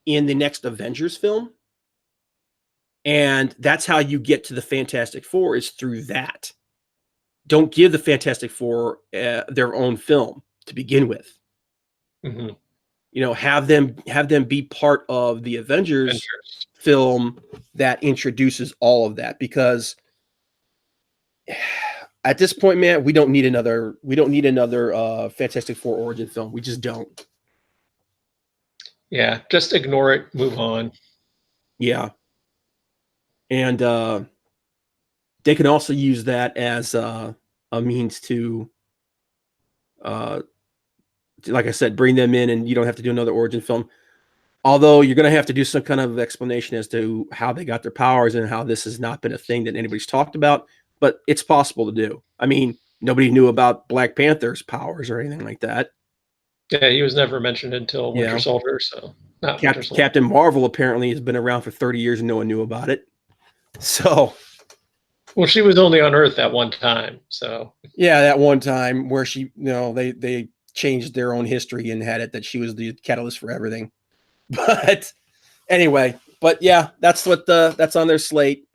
in the next Avengers film. And that's how you get to the Fantastic Four, is through that. Don't give the Fantastic Four their own film to begin with. Mm-hmm. You know, have them be part of the Avengers film that introduces all of that, because at this point, man, we don't need another Fantastic Four origin film. We just don't. Yeah, just ignore it, move on. Yeah. And they can also use that as a means to like I said, bring them in, and you don't have to do another origin film. Although you're going to have to do some kind of explanation as to how they got their powers and how this has not been a thing that anybody's talked about, but it's possible to do. I mean, nobody knew about Black Panther's powers or anything like that. Yeah, he was never mentioned until Winter Soldier. So Captain Marvel apparently has been around for 30 years and no one knew about it. So, well, she was only on Earth at one time. So yeah, that one time where she, they changed their own history and had it that she was the catalyst for everything. But anyway, yeah, that's that's on their slate.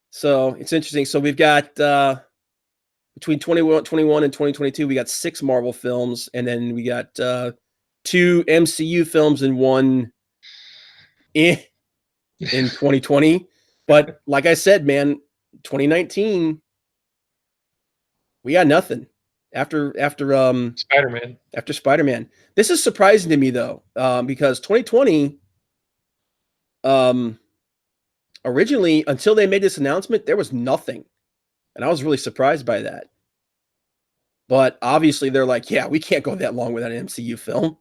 So it's interesting. So we've got between 2021 and 2022, we got 6 Marvel films, and then we got 2 MCU films and 1 in 2020. But like I said, man, 2019, we got nothing after Spider-Man. After Spider-Man. This is surprising to me though, because 2020, originally, until they made this announcement, there was nothing, and I was really surprised by that. But obviously, they're like, yeah, we can't go that long without an MCU film.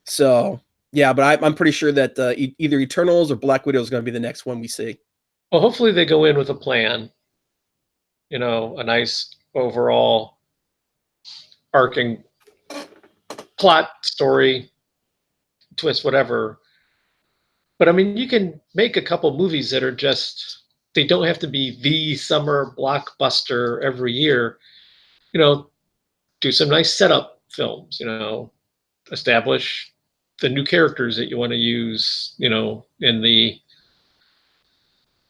So yeah, but I'm pretty sure that either Eternals or Black Widow is going to be the next one we see. Well, hopefully they go in with a plan. You know, a nice overall arcing plot, story, twist, whatever. But I mean, you can make a couple movies that are just, they don't have to be the summer blockbuster every year. You know, do some nice setup films, you know, establish the new characters that you want to use, you know, in the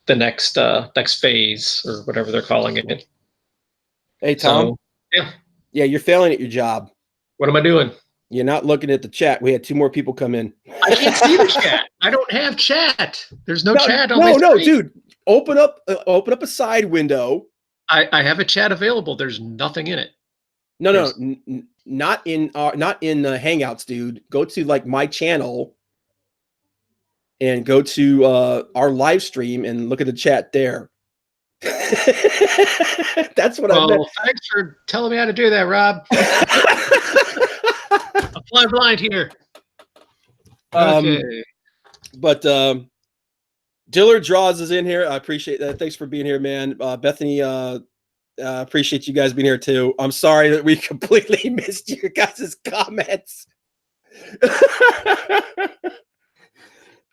next phase or whatever they're calling it. Hey, Tom. So, yeah. Yeah, you're failing at your job. What am I doing? You're not looking at the chat. We had 2 more people come in. I can't see the chat. I don't have chat. There's no chat on my No, screen. dude. Open up a side window. I have a chat available. There's nothing in it. No, not in Hangouts, dude. Go to like my channel and go to our live stream and look at the chat there. That's what I meant. Thanks for telling me how to do that, Rob. I'm flying blind here. Okay. But Dillard Draws is in here. I appreciate that. Thanks for being here, man. Bethany, appreciate you guys being here too. I'm sorry that we completely missed your guys' comments.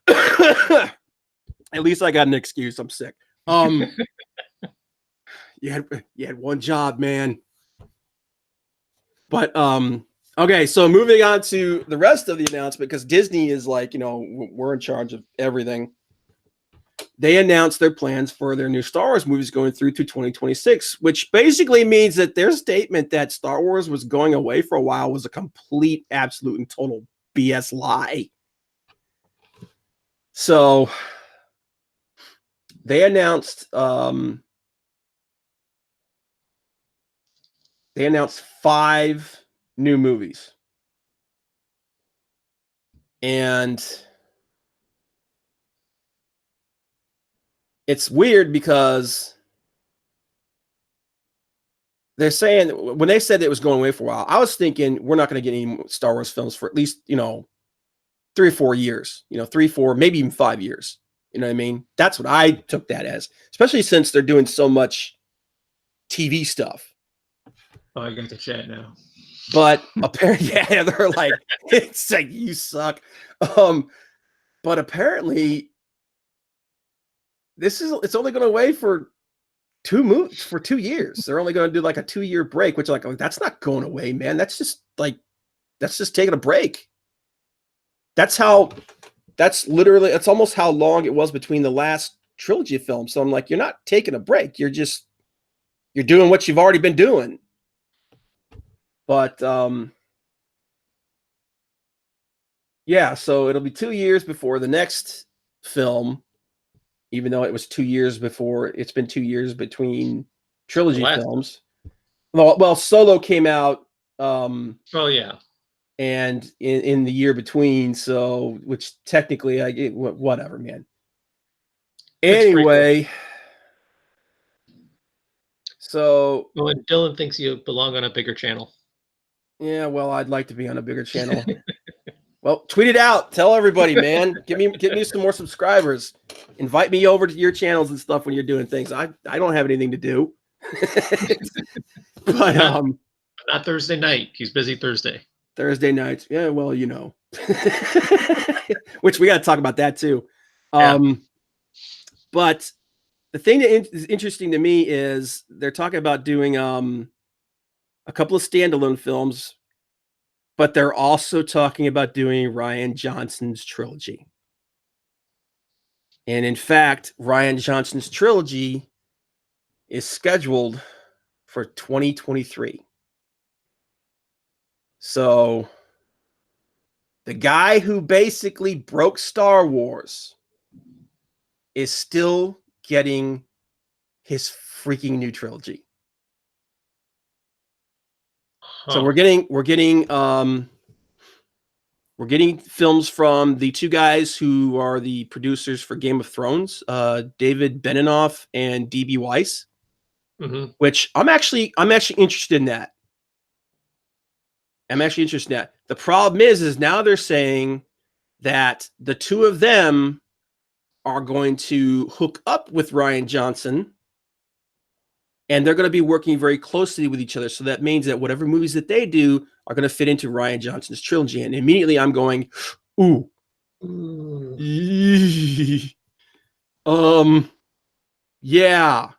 At least I got an excuse. I'm sick. You had one job, man. But okay, so moving on to the rest of the announcement, because Disney is like, you know, we're in charge of everything. They announced their plans for their new Star Wars movies going through to 2026, which basically means that their statement that Star Wars was going away for a while was a complete, absolute, and total BS lie. So they announced 5 new movies. And it's weird because they're saying, when they said it was going away for a while, I was thinking we're not going to get any Star Wars films for at least, you know, 3 or 4 years, you know, 3, 4, maybe even 5 years. You know what I mean? That's what I took that as, especially since they're doing so much TV stuff. Oh, I got the chat now. But apparently, yeah, they're like, it's like, you suck. But apparently, it's only going away for 2 years. They're only going to do like a 2-year break, which like, oh, that's not going away, man. That's just taking a break. That's almost how long it was between the last trilogy film. So I'm like, you're not taking a break. You're doing what you've already been doing. But yeah, so it'll be 2 years before the next film, even though it was 2 years before. It's been 2 years between trilogy films. Well, Solo came out. Oh yeah. And in the year between, so which technically, whatever, man. Anyway, so and Dylan thinks you belong on a bigger channel. Yeah, well, I'd like to be on a bigger channel. Well, tweet it out. Tell everybody, man. Get me some more subscribers. Invite me over to your channels and stuff when you're doing things. I don't have anything to do. But not Thursday night. He's busy Thursday nights. Yeah, well, you know. Which we got to talk about that too. Yeah. But the thing that is interesting to me is they're talking about doing a couple of standalone films, but they're also talking about doing Rian Johnson's trilogy. And in fact, Rian Johnson's trilogy is scheduled for 2023. So the guy who basically broke Star Wars is still getting his freaking new trilogy. Huh. So we're getting films from the two guys who are the producers for Game of Thrones, David Benioff and D.B. Weiss, which I'm actually interested in that. The problem is now they're saying that the two of them are going to hook up with Rian Johnson, and they're going to be working very closely with each other. So that means that whatever movies that they do are going to fit into Rian Johnson's trilogy. And immediately I'm going, ooh. Yeah.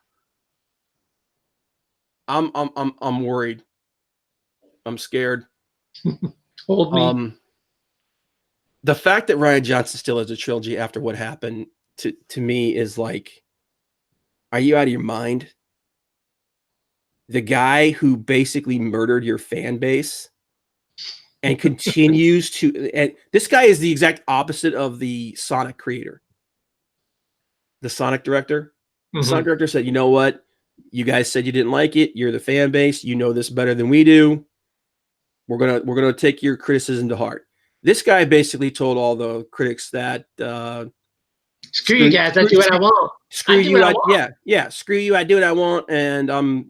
I'm worried. I'm scared. Hold me. The fact that Rian Johnson still has a trilogy after what happened to me is like, are you out of your mind? The guy who basically murdered your fan base and continues to, and this guy is the exact opposite of the Sonic creator, the Sonic director. The Sonic director said, you know what? You guys said you didn't like it. You're the fan base. You know this better than we do. We're gonna take your criticism to heart. This guy basically told all the critics that screw you guys, I do what I want. Screw you, yeah. Screw you, I do what I want, and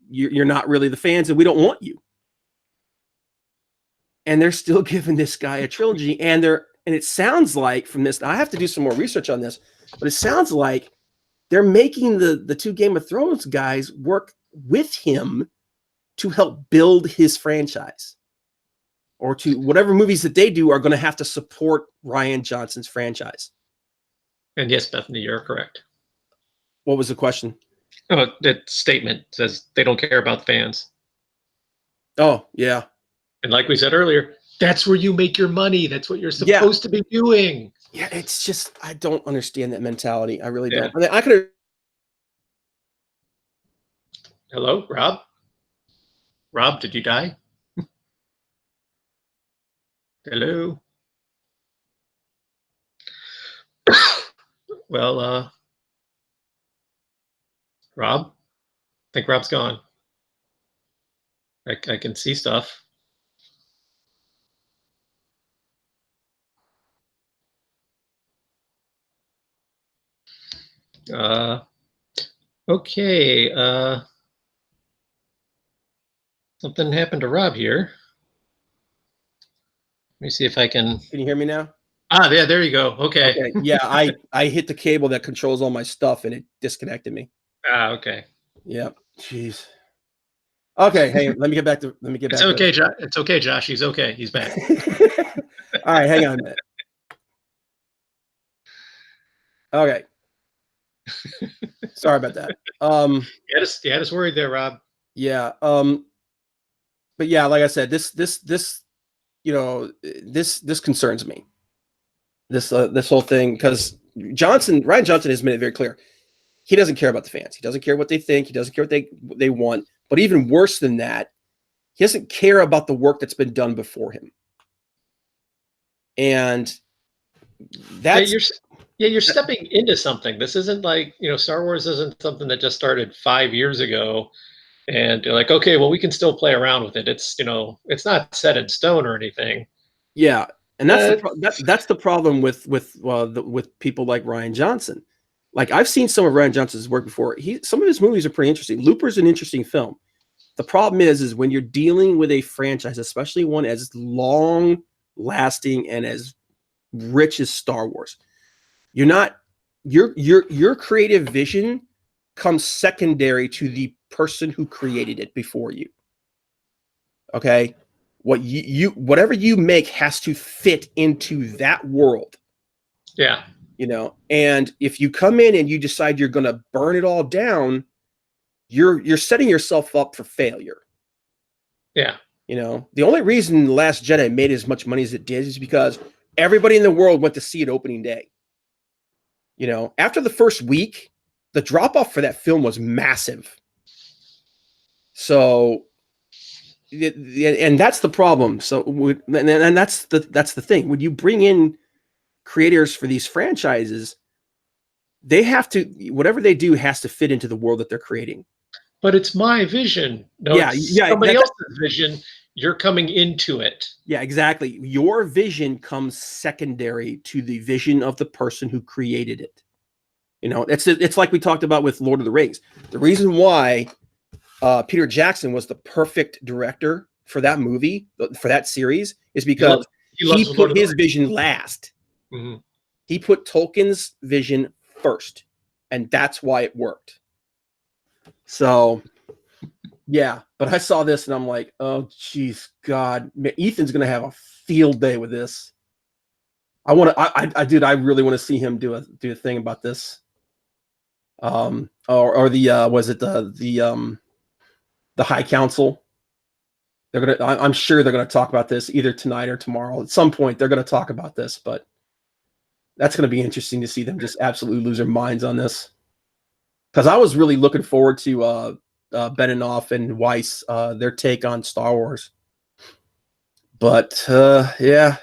you're not really the fans, and we don't want you. And they're still giving this guy a trilogy, and it sounds like from this, I have to do some more research on this, but it sounds like they're making the two Game of Thrones guys work with him to help build his franchise, or to whatever movies that they do are going to have to support Rian Johnson's franchise. And yes, Bethany, you're correct. What was the question? Oh, that statement says they don't care about the fans. Oh, yeah. And like we said earlier, that's where you make your money. That's what you're supposed to be doing. Yeah, it's just, I don't understand that mentality. I really don't. I mean, I could. Hello, Rob? Rob, did you die? Hello? Well, Rob? I think Rob's gone. I can see stuff. Okay. Something happened to Rob here. Let me see if I can. Can you hear me now? Yeah, there you go. Okay. Yeah, I hit the cable that controls all my stuff, and it disconnected me. Okay. Yeah. Jeez. Okay. Hey, let me get back. It's okay, Josh. It's okay, Josh. He's okay. He's back. All right, hang on a minute. Okay. Sorry about that. You had us worried there, Rob. Yeah. But yeah, like I said, this concerns me. This whole thing, because Rian Johnson has made it very clear. He doesn't care about the fans. He doesn't care what they think. He doesn't care what they want. But even worse than that, he doesn't care about the work that's been done before him. And that's you're stepping into something. This isn't like, Star Wars isn't something that just started 5 years ago. And you're like, okay, well, we can still play around with it. It's, it's not set in stone or anything. Yeah. And that's the problem with people like Rian Johnson. Like, I've seen some of Rian Johnson's work before. Some of his movies are pretty interesting. Looper's an interesting film. The problem is when you're dealing with a franchise, especially one as long lasting and as rich as Star Wars, your creative vision comes secondary to the person who created it before you. Okay? Whatever you make has to fit into that world. Yeah. And if you come in and you decide you're going to burn it all down, you're setting yourself up for failure. Yeah. The only reason The Last Jedi made as much money as it did is because everybody in the world went to see it opening day. After the first week, the drop off for that film was massive. So, and that's the problem. So, and that's the thing. When you bring in creators for these franchises, they have to, whatever they do has to fit into the world that they're creating. But it's my vision. No, it's somebody else's vision. You're coming into it. Yeah, exactly. Your vision comes secondary to the vision of the person who created it. You know, it's like we talked about with Lord of the Rings. The reason why Peter Jackson was the perfect director for that movie, for that series, is because he put his vision last. Mm-hmm. He put Tolkien's vision first, and that's why it worked. So, yeah, but I saw this and I'm like, oh, geez, God, Ethan's gonna have a field day with this. I really want to see him do a thing about this. Or was it the High Council? I'm sure they're gonna talk about this either tonight or tomorrow. At some point, they're gonna talk about this, but that's gonna be interesting to see them just absolutely lose their minds on this. Because I was really looking forward to Benioff and Weiss, their take on Star Wars. But yeah,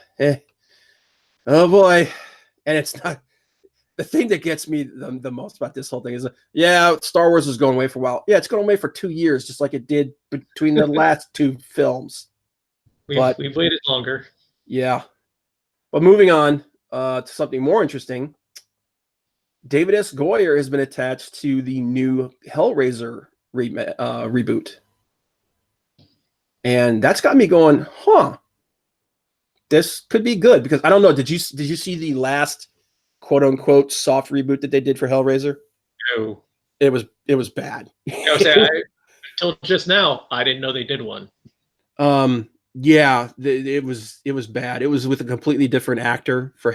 oh boy, and it's not the thing that gets me the most about this whole thing is Star Wars is going away for a while. Yeah, it's going away for 2 years, just like it did between the last two films. We've waited longer. Yeah, but moving on to something more interesting. David S. Goyer has been attached to the new Hellraiser reboot. And that's got me going, this could be good, because I don't know, did you see the last quote unquote soft reboot that they did for Hellraiser? No. It was bad. Until just now, I didn't know they did one. Yeah, it was bad. It was with a completely different actor for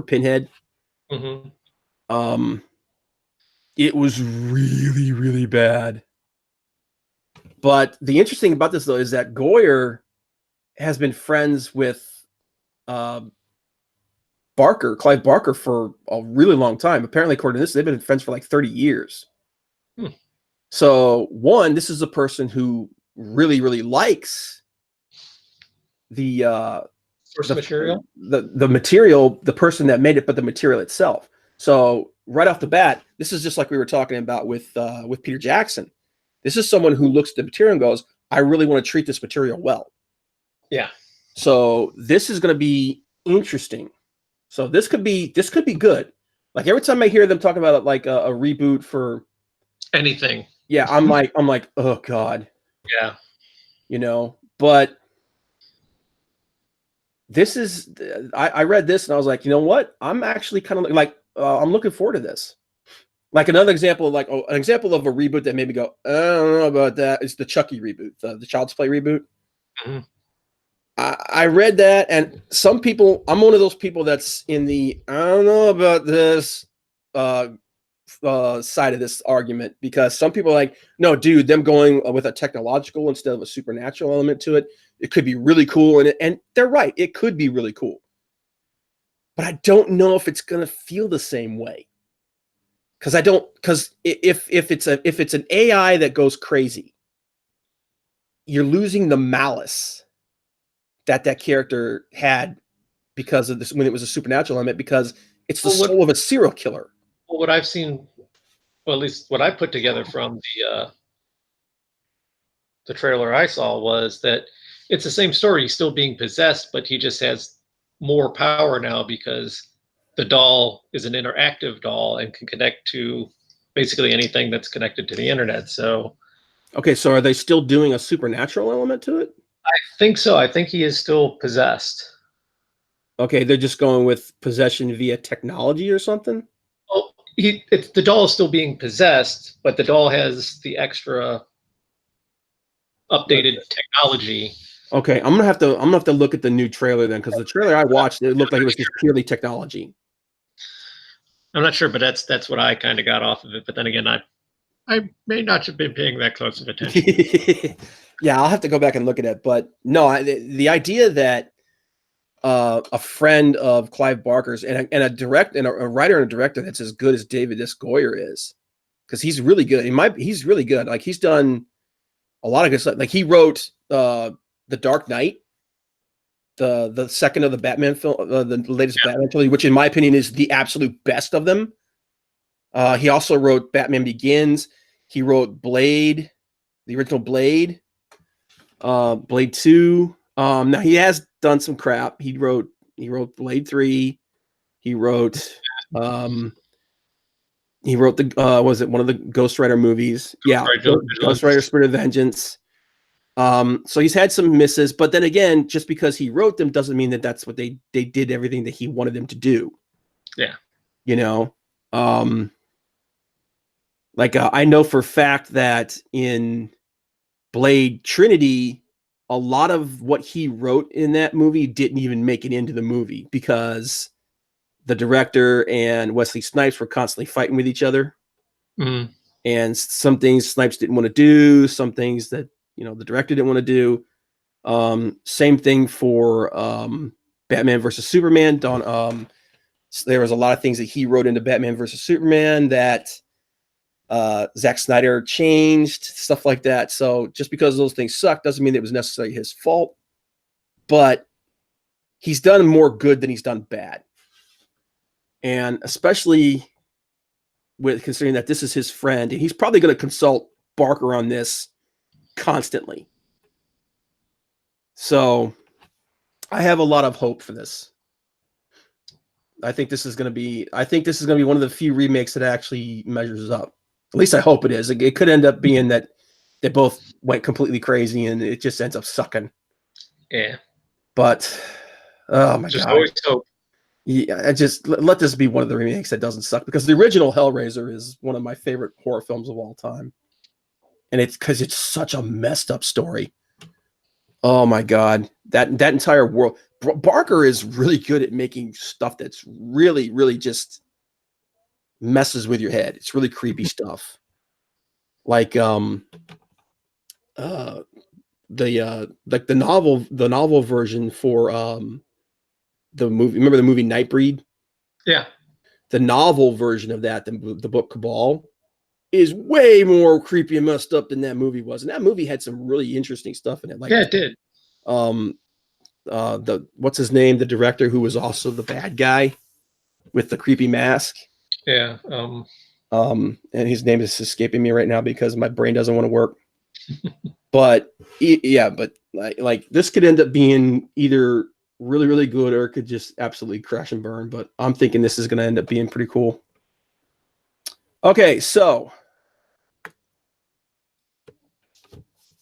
Pinhead. Mm-hmm. It was really, really bad. But the interesting about this, though, is that Goyer has been friends with Clive Barker, for a really long time. Apparently, according to this, they've been friends for like 30 years. So, one, this is a person who really, really likes the source material, the material, the person that made it, but the material itself. So, right off the bat, this is just like we were talking about with Peter Jackson. This is someone who looks at the material and goes, I really want to treat this material well. Yeah. So this is going to be interesting. So this could be good. Like every time I hear them talk about like a reboot for anything. Yeah, I'm like, oh God. Yeah. You know, but this is, I read this and I was like, you know what? I'm actually kind of like, I'm looking forward to this. Like another example, like an example of a reboot that made me go, I don't know about that, is the Chucky reboot, the Child's Play reboot. Mm-hmm. I read that, and some people, I'm one of those people that's in the I don't know about this side of this argument, because some people are like, no, dude, them going with a technological instead of a supernatural element to it, it could be really cool, and they're right, it could be really cool. But I don't know if it's gonna feel the same way. Because if it's an AI that goes crazy, you're losing the malice that character had because of this when it was a supernatural element, because it's the soul of a serial killer. Well, what I've seen, well, at least what I put together from the trailer I saw, was that it's the same story. He's still being possessed, but he just has more power now because the doll is an interactive doll and can connect to basically anything that's connected to the internet. So, okay, so are they still doing a supernatural element to it? I think so. I think he is still possessed. Okay, they're just going with possession via technology or something? Oh, the doll is still being possessed, but the doll has the extra updated technology. Okay, I'm gonna have to look at the new trailer then, because the trailer I watched, it looked like it was just purely technology. I'm not sure, but that's what I kind of got off of it. But then again, I may not have been paying that close of attention. Yeah, I'll have to go back and look at it. But no, the idea that a friend of Clive Barker's and a writer and a director that's as good as David S. Goyer is, because he's really good. He's really good. Like he's done a lot of good stuff. Like he wrote The Dark Knight, the second of the Batman film, the latest Batman trilogy, which in my opinion is the absolute best of them. He also wrote Batman Begins. He wrote Blade, the original Blade, Blade 2. Now he has done some crap. He wrote Blade 3. He wrote was it one of the Ghost Rider movies? Yeah, Ghost Rider Spirit of Vengeance. So he's had some misses, but then again, just because he wrote them doesn't mean that that's what they did everything that he wanted them to do. Yeah. You know, I know for a fact that in Blade Trinity, a lot of what he wrote in that movie didn't even make it into the movie because the director and Wesley Snipes were constantly fighting with each other. Mm. And some things Snipes didn't want to do, some things that, the director didn't want to do. Same thing for Batman versus Superman. There was a lot of things that he wrote into Batman versus Superman that Zack Snyder changed, stuff like that. So just because those things suck doesn't mean it was necessarily his fault. But he's done more good than he's done bad. And especially with considering that this is his friend, and he's probably going to consult Barker on this constantly. So I have a lot of hope for this. I think this is going to be one of the few remakes that actually measures up. At least I hope it is. It could end up being that they both went completely crazy and it just ends up sucking. Yeah. But oh my just God. Always hope. Yeah, I just let this be one of the remakes that doesn't suck, because the original Hellraiser is one of my favorite horror films of all time. And it's because it's such a messed up story. Oh my God. That entire world. Barker is really good at making stuff that's really, really just messes with your head. It's really creepy stuff. Like the novel version for the movie. Remember the movie Nightbreed? Yeah. The novel version of that, the book Cabal, is way more creepy and messed up than that movie was. And that movie had some really interesting stuff in it. Like, yeah, it did. What's his name? The director who was also the bad guy with the creepy mask. Yeah. And his name is escaping me right now because my brain doesn't want to work. But like this could end up being either really, really good or it could just absolutely crash and burn. But I'm thinking this is going to end up being pretty cool. Okay, so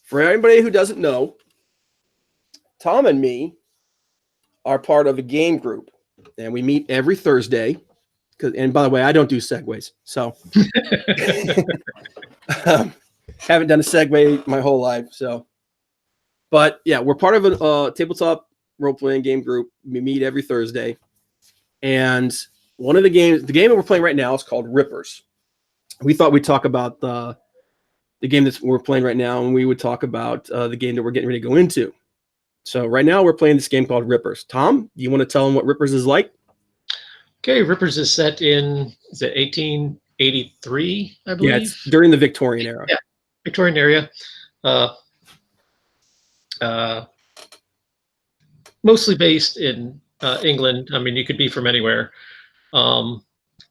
for anybody who doesn't know, Tom and me are part of a game group, and we meet every Thursday. And by the way, I don't do segues, so haven't done a segue my whole life. So, but yeah, we're part of a tabletop role-playing game group. We meet every Thursday, and one of the game that we're playing right now is called Rippers. We thought we'd talk about the game that we're playing right now, and we would talk about the game that we're getting ready to go into. So right now we're playing this game called Rippers. Tom, do you want to tell them what Rippers is like? Okay, Rippers is set in, is it 1883, I believe? Yeah, it's during the Victorian era. Yeah, Victorian era. Mostly based in England. I mean, you could be from anywhere. And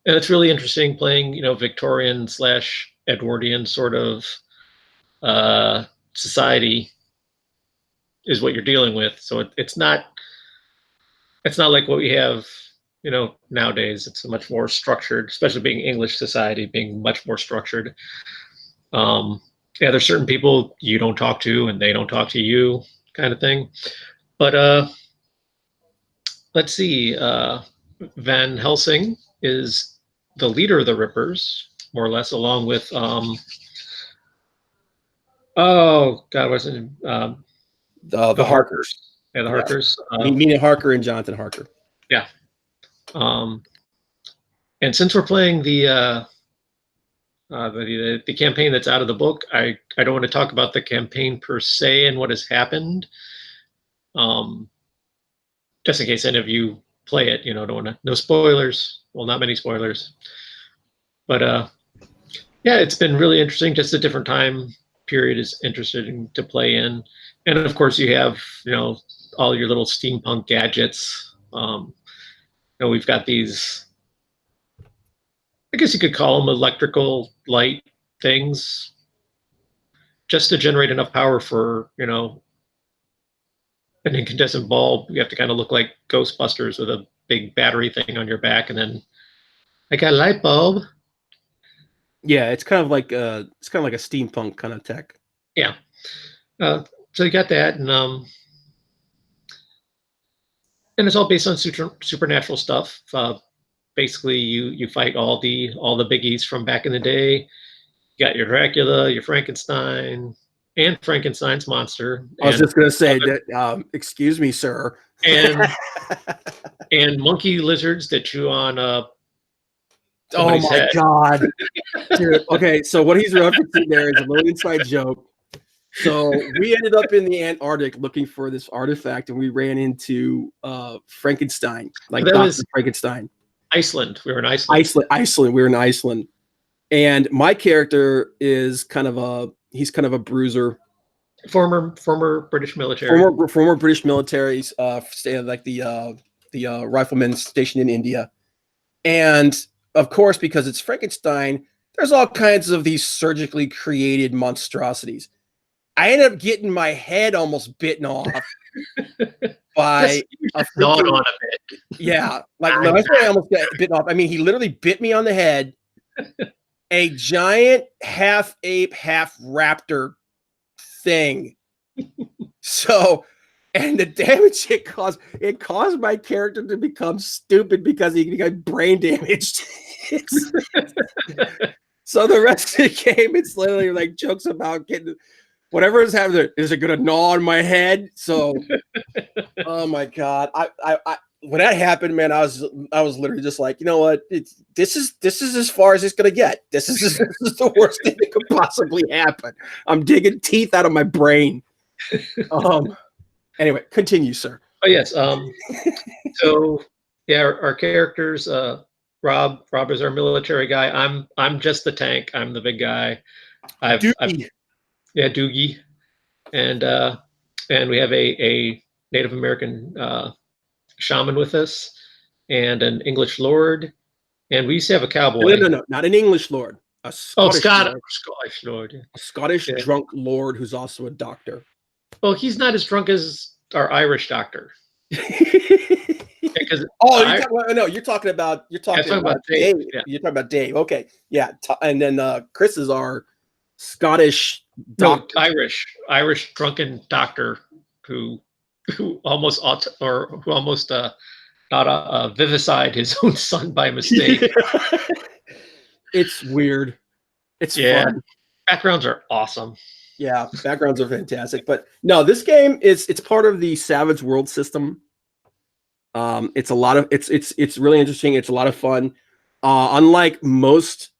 it's really interesting playing, Victorian / Edwardian sort of society is what you're dealing with. So it's not like what we have, nowadays. It's a much more structured, especially being English society, being much more structured. There's certain people you don't talk to and they don't talk to you, kind of thing. But let's see. Van Helsing is the leader of the Rippers, more or less, along with oh God, what's it? The Harkers. Yeah, the Harkers. Mina Harker and Jonathan Harker. Yeah. And since we're playing the campaign that's out of the book, I don't want to talk about the campaign per se and what has happened. Just in case any of you play it, don't want to. No spoilers. Well, not many spoilers. But Yeah, it's been really interesting. Just a different time period is interesting to play in, and of course you have all your little steampunk gadgets. We've got these. I guess you could call them electrical light things, just to generate enough power for an incandescent bulb. You have to kind of look like Ghostbusters with a big battery thing on your back, and then I got a light bulb. Yeah, it's kind of like a steampunk kind of tech. Yeah. So you got that, and it's all based on supernatural stuff. Basically, you fight all the biggies from back in the day. You got your Dracula, your Frankenstein, and Frankenstein's monster. I was just gonna say that. Excuse me, sir. And and monkey lizards that chew on Oh my head. God. Dude, okay, so what he's referencing there is a little inside joke. So we ended up in the Antarctic looking for this artifact, and we ran into Frankenstein, like That Dr. was Frankenstein. Iceland. We were in Iceland. Iceland. We were in Iceland, and my character is kind of a bruiser, Former British military. former British militaries, like the riflemen stationed in India, and of course, because it's Frankenstein, there's all kinds of these surgically created monstrosities. I ended up getting my head almost bitten off by a gnawed freaking, on a bit. yeah. Like when I say I almost got bitten off, I mean he literally bit me on the head. A giant half ape, half raptor thing. So, and the damage it caused my character to become stupid because he got brain damaged. So the rest of the game, it's literally like jokes about getting whatever is happening. Is it gonna gnaw on my head? So, oh my God, I when that happened, man, I was literally just like, you know what? This is as far as it's gonna get. This is the worst thing that could possibly happen. I'm digging teeth out of my brain. Anyway, continue, sir. Oh yes. So yeah, our characters. Rob is our military guy. I'm just the tank. I'm the big guy. Doogie, and we have a Native American shaman with us, and an English lord, and we used to have a cowboy. No, not an English lord. A Scottish Lord. A Scottish drunk lord who's also a doctor. Well, he's not as drunk as our Irish doctor. Because you're talking about Dave. Yeah. You're talking about Dave. Okay, yeah, and then Chris is our Scottish doctor. No, Irish drunken doctor who almost vivisected his own son by mistake. It's weird. It's fun. Backgrounds are awesome. Yeah, backgrounds are fantastic. But no, this game it's part of the Savage World system. It's really interesting. It's a lot of fun. Unlike most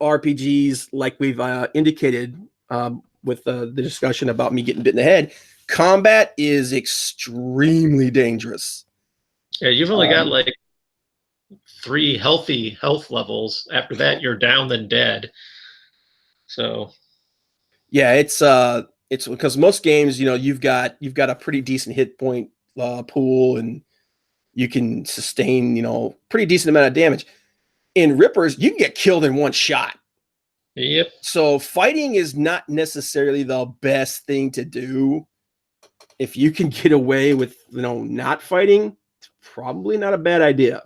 RPGs, like we've indicated with the discussion about me getting bit in the head, combat is extremely dangerous. Yeah, you've only got like 3 healthy health levels. After that, you're down then dead. So yeah, it's because most games, you've got a pretty decent hit point pool, and you can sustain, pretty decent amount of damage. In Rippers, you can get killed in one shot. Yep. So fighting is not necessarily the best thing to do. If you can get away with, not fighting, it's probably not a bad idea.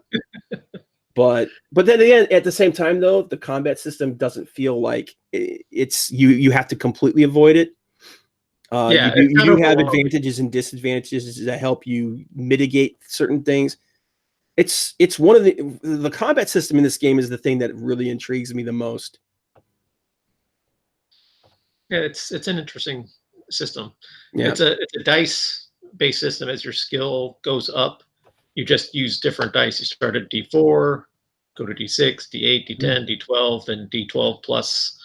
But then again, at the same time, though, the combat system doesn't feel like it's you have to completely avoid it. You do have advantages and disadvantages that help you mitigate certain things. It's one of the combat system in this game is the thing that really intrigues me the most. Yeah, it's an interesting system. Yeah. It's a dice based system. As your skill goes up, you just use different dice. You start at D4, go to D6, D8, D10, D12, then D12 plus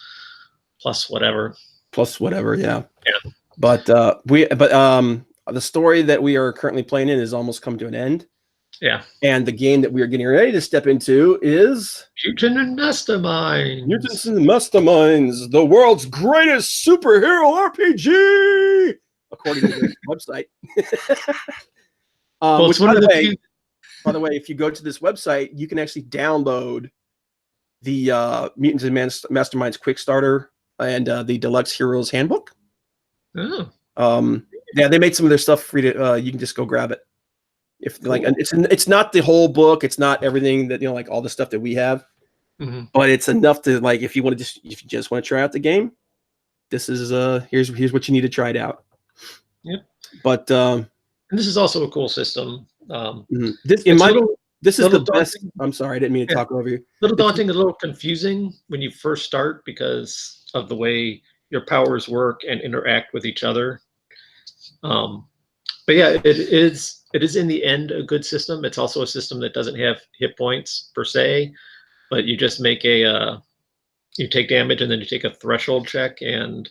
whatever. Plus whatever, yeah. Yeah. But the story that we are currently playing in has almost come to an end. Yeah. And the game that we are getting ready to step into is Mutant and Masterminds. Mutants and Masterminds, the world's greatest superhero RPG, according to the website. Well, it's Which, one of the few. by the way, if you go to this website, you can actually download the Mutants and Masterminds Quick Starter and the Deluxe Heroes Handbook. Oh. Yeah, they made some of their stuff free to. You can just go grab it. If Cool. like, it's not the whole book. It's not everything that like all the stuff that we have, but it's enough to like if you want to if you just want to try out the game, this is here's what you need to try it out. Yep. But and this is also a cool system. This is the best. I'm sorry, I didn't mean to talk over you. A little daunting, a little confusing when you first start because of the way your powers work and interact with each other. But yeah, it is in the end a good system. It's also a system that doesn't have hit points per se, but you just make you take damage and then you take a threshold check, and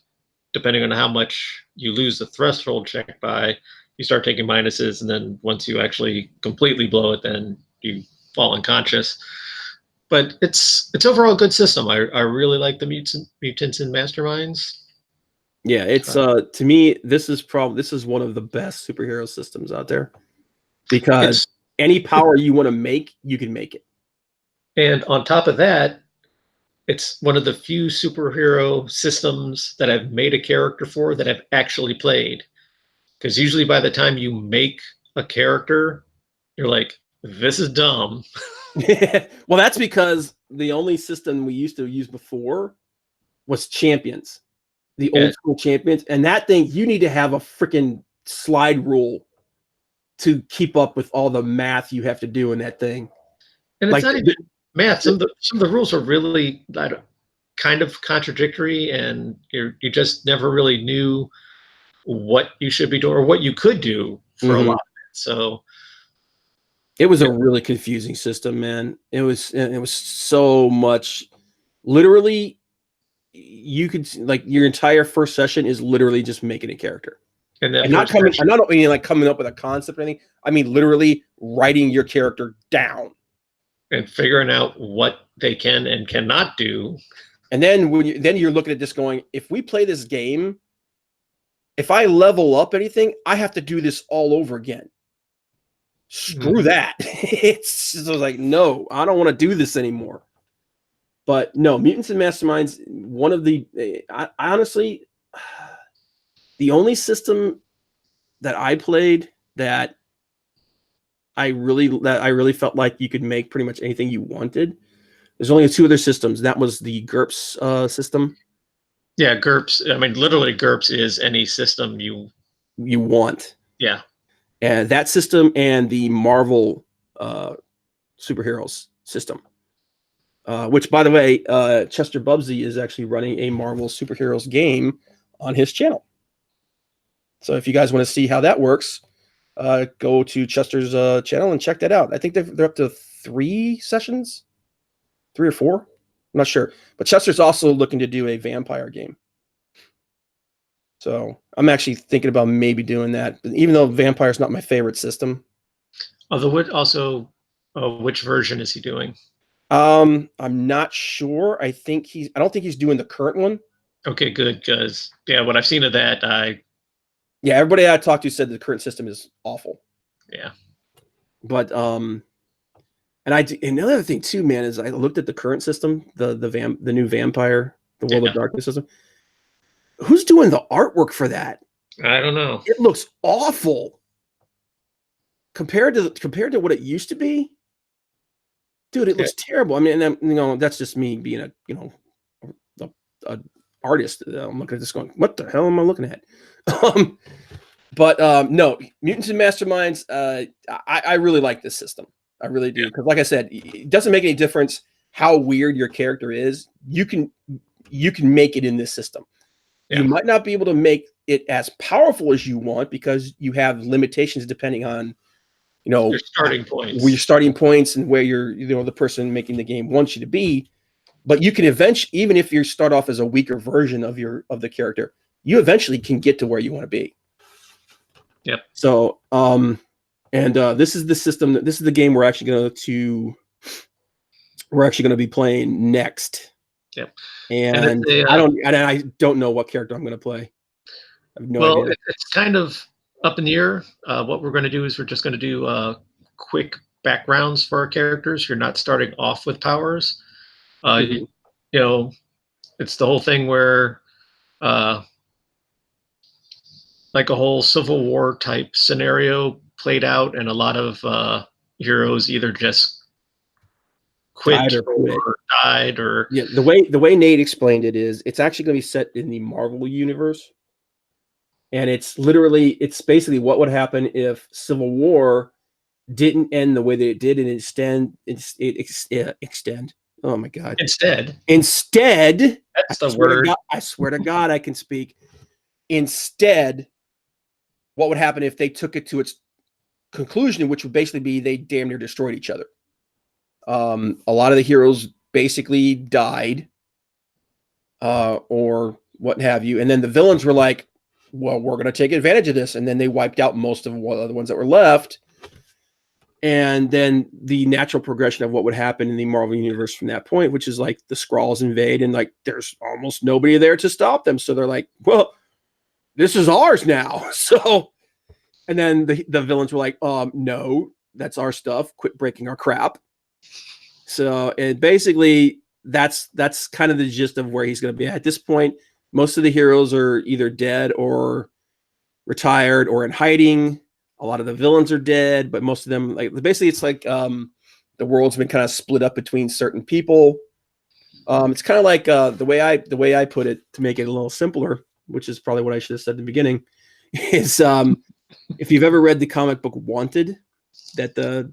depending on how much you lose the threshold check by, you start taking minuses, and then once you actually completely blow it, then you fall unconscious. But it's overall a good system. I really like the Mutants and Masterminds. Yeah, it's to me this is one of the best superhero systems out there, because any power you want to make, you can make it. And on top of that, it's one of the few superhero systems that I've made a character for that I've actually played. Because usually by the time you make a character, you're like, this is dumb. Well, that's because the only system we used to use before was Champions. The old school Champions, and that thing, you need to have a freaking slide rule to keep up with all the math you have to do in that thing. And it's not even math. Some of the rules are really kind of contradictory, and you just never really knew what you should be doing or what you could do for a lot of it. So it was a really confusing system, man. It was so much. Literally, you could like your entire first session is literally just making a character, and not coming. I'm not meaning like coming up with a concept or anything. I mean literally writing your character down and figuring out what they can and cannot do. And then you're looking at this going, if we play this game, if I level up anything, I have to do this all over again. Screw that. It's like, no, I don't want to do this anymore. But no, Mutants and Masterminds, one of the, I honestly, the only system that I played that I really felt like you could make pretty much anything you wanted. There's only two other systems. That was the GURPS system. Yeah, GURPS. I mean, literally, GURPS is any system you want. Yeah. And that system and the Marvel superheroes system. Which, by the way, Chester Bubsy is actually running a Marvel superheroes game on his channel. So if you guys want to see how that works, go to Chester's channel and check that out. I think they're up to 3 sessions, 3 or 4. I'm not sure. But Chester's also looking to do a vampire game. So I'm actually thinking about maybe doing that, even though vampire's not my favorite system. Also, which version is he doing? I'm not sure. I don't think he's doing the current one. Okay, good, because what I've seen of that, everybody I talked to said the current system is awful. Yeah. But and another thing too, man, is I looked at the current system, the new vampire, the World of Darkness system. Who's doing the artwork for that? I don't know. It looks awful compared to what it used to be. Dude, it looks terrible. I mean, and that's just me being a artist. I'm looking at this going, what the hell am I looking at? But no, Mutants and Masterminds. I really like this system. I really do, because like I said, it doesn't make any difference how weird your character is. You can make it in this system. Yeah. You might not be able to make it as powerful as you want because you have limitations depending on your starting points. Where your starting points and where the person making the game wants you to be. But you can eventually, even if you start off as a weaker version of the character, you eventually can get to where you want to be. Yep. So And this is the system. This is the game we're actually going to be playing next. Yep. And I don't know what character I'm going to play. I have no idea. It's kind of up in the air. What we're going to do is we're just going to do quick backgrounds for our characters. You're not starting off with powers. You know, it's the whole thing where like a whole Civil War type scenario played out, and a lot of heroes either just quit or died or the way Nate explained it is it's actually going to be set in the Marvel universe, and it's basically what would happen if Civil War didn't end the way that it did, and extend. Oh my God! Instead, that's the word. I swear to God, I can speak. Instead, what would happen if they took it to its conclusion, which would basically be they damn near destroyed each other. A lot of the heroes basically died, or what have you, and then the villains were like, "Well, we're going to take advantage of this," and then they wiped out most of the ones that were left. And then the natural progression of what would happen in the Marvel universe from that point, which is like the Skrulls invade, and like there's almost nobody there to stop them, so they're like, "Well, this is ours now." So, and then the villains were like, "No, that's our stuff. Quit breaking our crap." So, and basically, that's kind of the gist of where he's going to be at this point. Most of the heroes are either dead or retired or in hiding. A lot of the villains are dead, but most of them, like, basically, it's like the world's been kind of split up between certain people. It's kind of like the way I put it, to make it a little simpler, which is probably what I should have said in the beginning, is if you've ever read the comic book Wanted, that the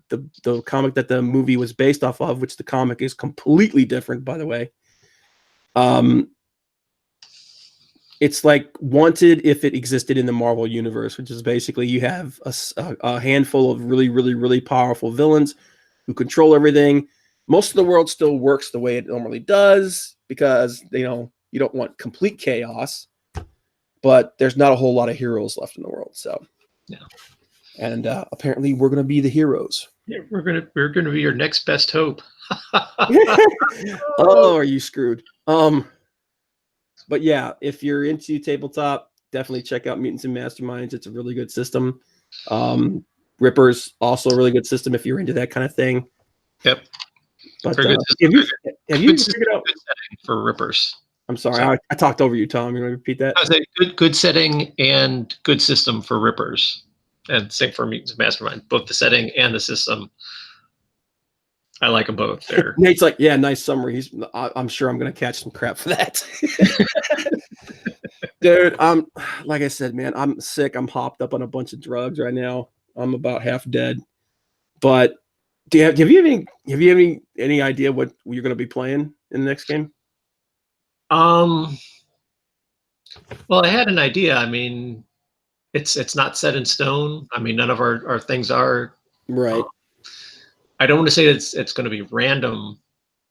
comic that the movie was based off of, which the comic is completely different, by the way. It's like Wanted if it existed in the Marvel universe, which is basically you have a handful of really, really, really powerful villains who control everything. Most of the world still works the way it normally does because you don't want complete chaos, but there's not a whole lot of heroes left in the world. So, yeah. And apparently, we're going to be the heroes. Yeah, we're gonna be your next best hope. Oh, are you screwed? But yeah, if you're into tabletop, definitely check out Mutants and Masterminds. It's a really good system. Ripper's also a really good system if you're into that kind of thing. Yep. But have you figured out for Rippers? I'm sorry, I talked over you, Tom. You want to repeat that? I was saying good setting and good system for Rippers, and same for Mutants and Mastermind. Both the setting and the system. I like them both. There. Nate's like, yeah, nice summary. I'm sure I'm going to catch some crap for that. Dude, like I said, man, I'm sick. I'm hopped up on a bunch of drugs right now. I'm about half dead. But have you any idea what you're going to be playing in the next game? Well, I had an idea. I mean, it's not set in stone. I mean, none of our things are. Right. I don't want to say it's going to be random,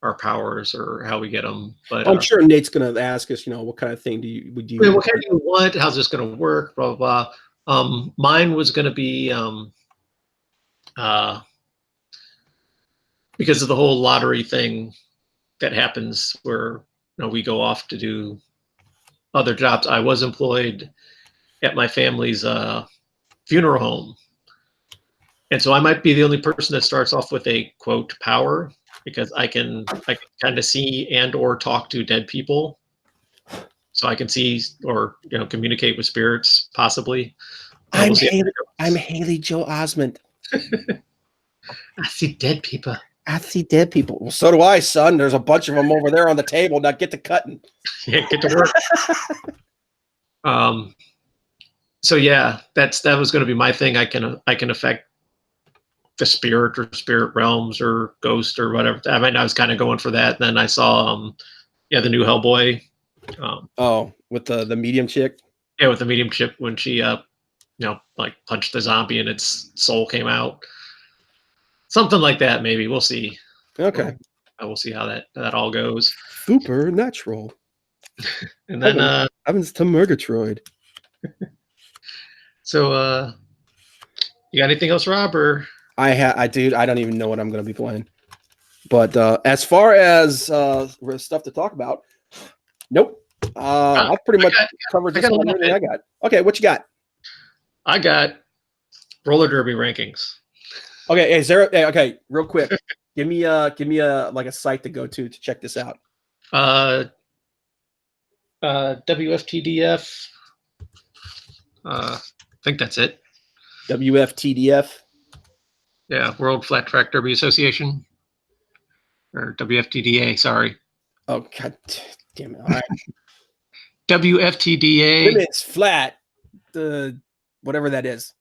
our powers or how we get them, but I'm sure Nate's going to ask us, what kind of thing would you what kind do you want? How's this going to work? Blah blah blah. Mine was going to be because of the whole lottery thing that happens where we go off to do other jobs. I was employed at my family's funeral home. And so I might be the only person that starts off with a quote power, because I can kind of see and or talk to dead people. So I can see or communicate with spirits possibly. I'm Haley Joel Osment. I see dead people. Well, so do I, son. There's a bunch of them over there on the table. Now get to cutting. Yeah, get to work. So yeah, that was going to be my thing. I can affect the spirit or spirit realms or ghost or whatever. I mean, I was kind of going for that. And then I saw, the new Hellboy. With the medium chick. Yeah, with the medium chick when she, like punched the zombie and its soul came out. Something like that, maybe. We'll see. Okay. We'll see how that all goes. Supernatural. And then Heavens to Murgatroyd. So You got anything else, Rob? Or Dude, I don't even know what I'm going to be playing. But as far as stuff to talk about, nope. I've pretty much covered just about everything I got. Okay, what you got? I got roller derby rankings. Okay, okay, real quick. give me a like a site to go to check this out. WFTDF. I think that's it. WFTDF. Yeah, World Flat Track Derby Association. Or WFTDA, sorry. Oh, God damn it. All right. WFTDA. Women's flat, whatever that is.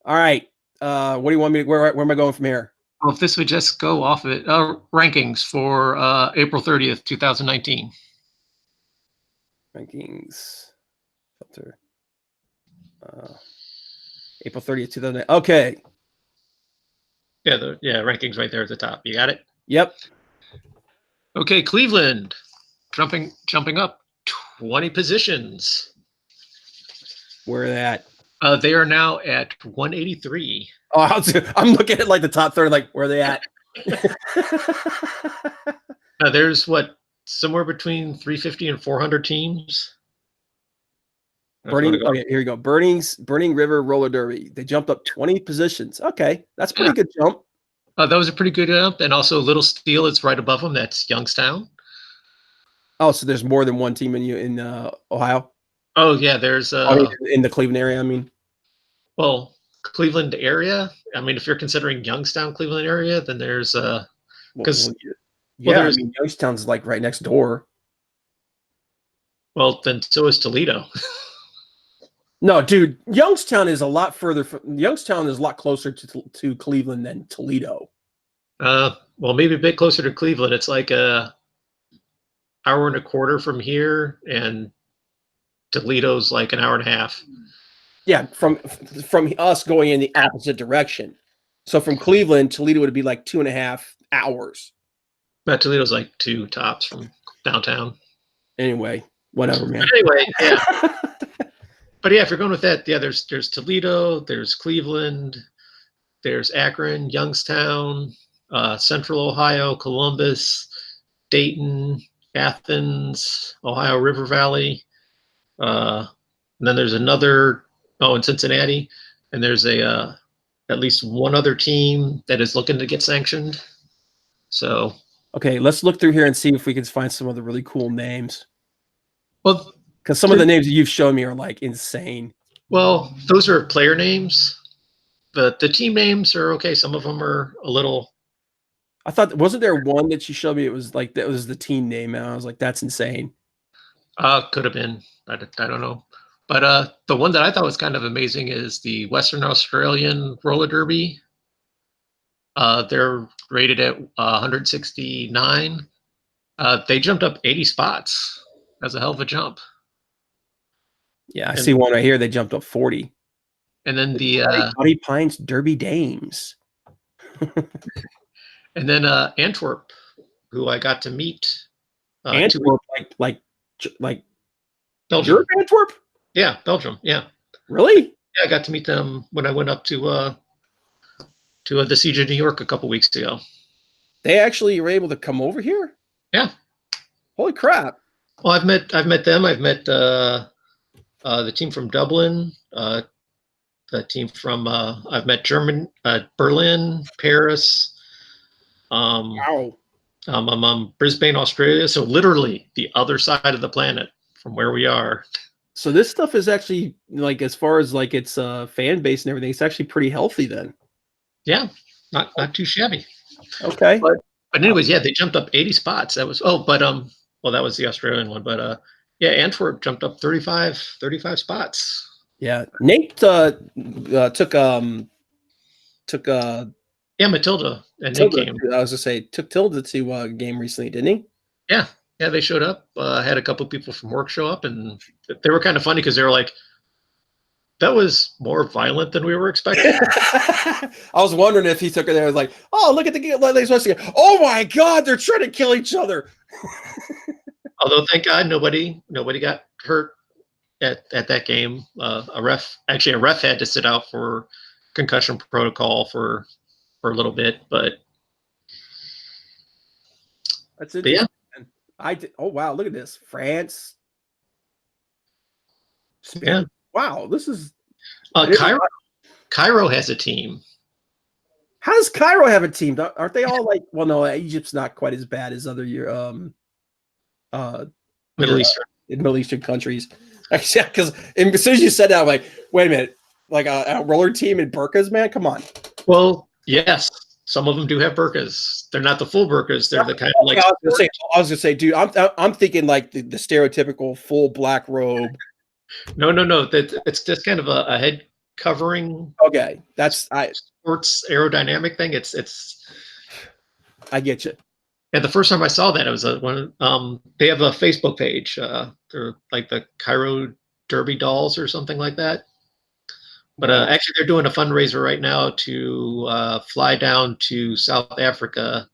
All right. What do you want me to, where am I going from here? Well, if this would just go off of it, rankings for April 30th, 2019. Rankings. Filter. April 30th, 2019. Okay. Yeah, rankings right there at the top. You got it? Yep. Okay, Cleveland, jumping up 20 positions. Where are they at? They are now at 183. Oh, I'm looking at like the top 30, like where are they at? There's somewhere between 350 and 400 teams. Okay, here you go. Burning River Roller Derby. They jumped up 20 positions. Okay, that's a pretty good jump. That was a pretty good jump. And also Little Steel is right above them. That's Youngstown. Oh, so there's more than one team in Ohio? Oh, yeah, there's in the Cleveland area, I mean. Well, Cleveland area. I mean, if you're considering Youngstown, Cleveland area, then there's because I mean, Youngstown's like right next door. Well, then so is Toledo. No, dude, Youngstown is a lot further Youngstown is a lot closer to Cleveland than Toledo. Well, maybe a bit closer to Cleveland. It's like a hour and a quarter from here, and Toledo's like an hour and a half. Yeah, from us going in the opposite direction. So from Cleveland, Toledo would be like 2.5 hours. But Toledo's like 2 tops from downtown. Anyway, whatever, man. Anyway, yeah. But yeah, if you're going with that, yeah, there's Toledo, there's Cleveland, there's Akron, Youngstown, Central Ohio, Columbus, Dayton, Athens, Ohio River Valley. And then there's another, in Cincinnati. And there's at least one other team that is looking to get sanctioned. So. Okay, let's look through here and see if we can find some of the really cool names. Well, because some of the names that you've shown me are like insane. Well, those are player names, but the team names are okay. Some of them are a little. I thought, wasn't there one that you showed me? It was like that was the team name, and I was like, that's insane. Could have been. I don't know. But the one that I thought was kind of amazing is the Western Australian Roller Derby. They're rated at 169. They jumped up 80 spots. That's a hell of a jump. Yeah, I see one right here. They jumped up 40. And then the Buddy Pines Derby Dames. And then Antwerp, who I got to meet. Antwerp, like Belgium. You're Antwerp? Yeah, Belgium. Yeah. Really? Yeah, I got to meet them when I went up to the Siege of New York a couple weeks ago. They actually were able to come over here? Yeah. Holy crap! Well, I've met them. I've met the team from Dublin. The team from I've met Berlin, Paris. Wow. I'm Brisbane, Australia. So literally the other side of the planet from where we are. So this stuff is actually like, as far as like its fan base and everything, it's actually pretty healthy then. Yeah, not too shabby. Okay. But anyways, yeah, they jumped up 80 spots. That was well, that was the Australian one. But yeah, Antwerp jumped up 35 spots. Yeah, Nate took yeah, Matilda and Tilda, Nate came. I was gonna say took Tilda to a game recently, didn't he? Yeah, they showed up. Had a couple people from work show up, and they were kind of funny because they were like, "That was more violent than we were expecting." I was wondering if he took her there. I was like, "Oh, look at the oh my God, they're trying to kill each other." Although, thank God, nobody got hurt at that game. A ref had to sit out for concussion protocol for a little bit, but That's interesting. Yeah. Oh wow, look at this. France. Spain. Yeah. Wow, this is Cairo has a team. How does Cairo have a team? Aren't they all like? Well, no, Egypt's not quite as bad as other Middle Eastern countries. Yeah, because as soon as you said that, I'm like, wait a minute, like a roller team in burqas, man, come on. Well, yes, some of them do have burqas. They're not the full burqas. They're the kind of like. I was gonna say, dude, I'm thinking like the stereotypical full black robe. No. It's just kind of a head covering. Okay, that's sports aerodynamic thing. It's. I get you. And the first time I saw that, it was they have a Facebook page. They're like the Cairo Derby dolls or something like that. But actually, they're doing a fundraiser right now to fly down to South Africa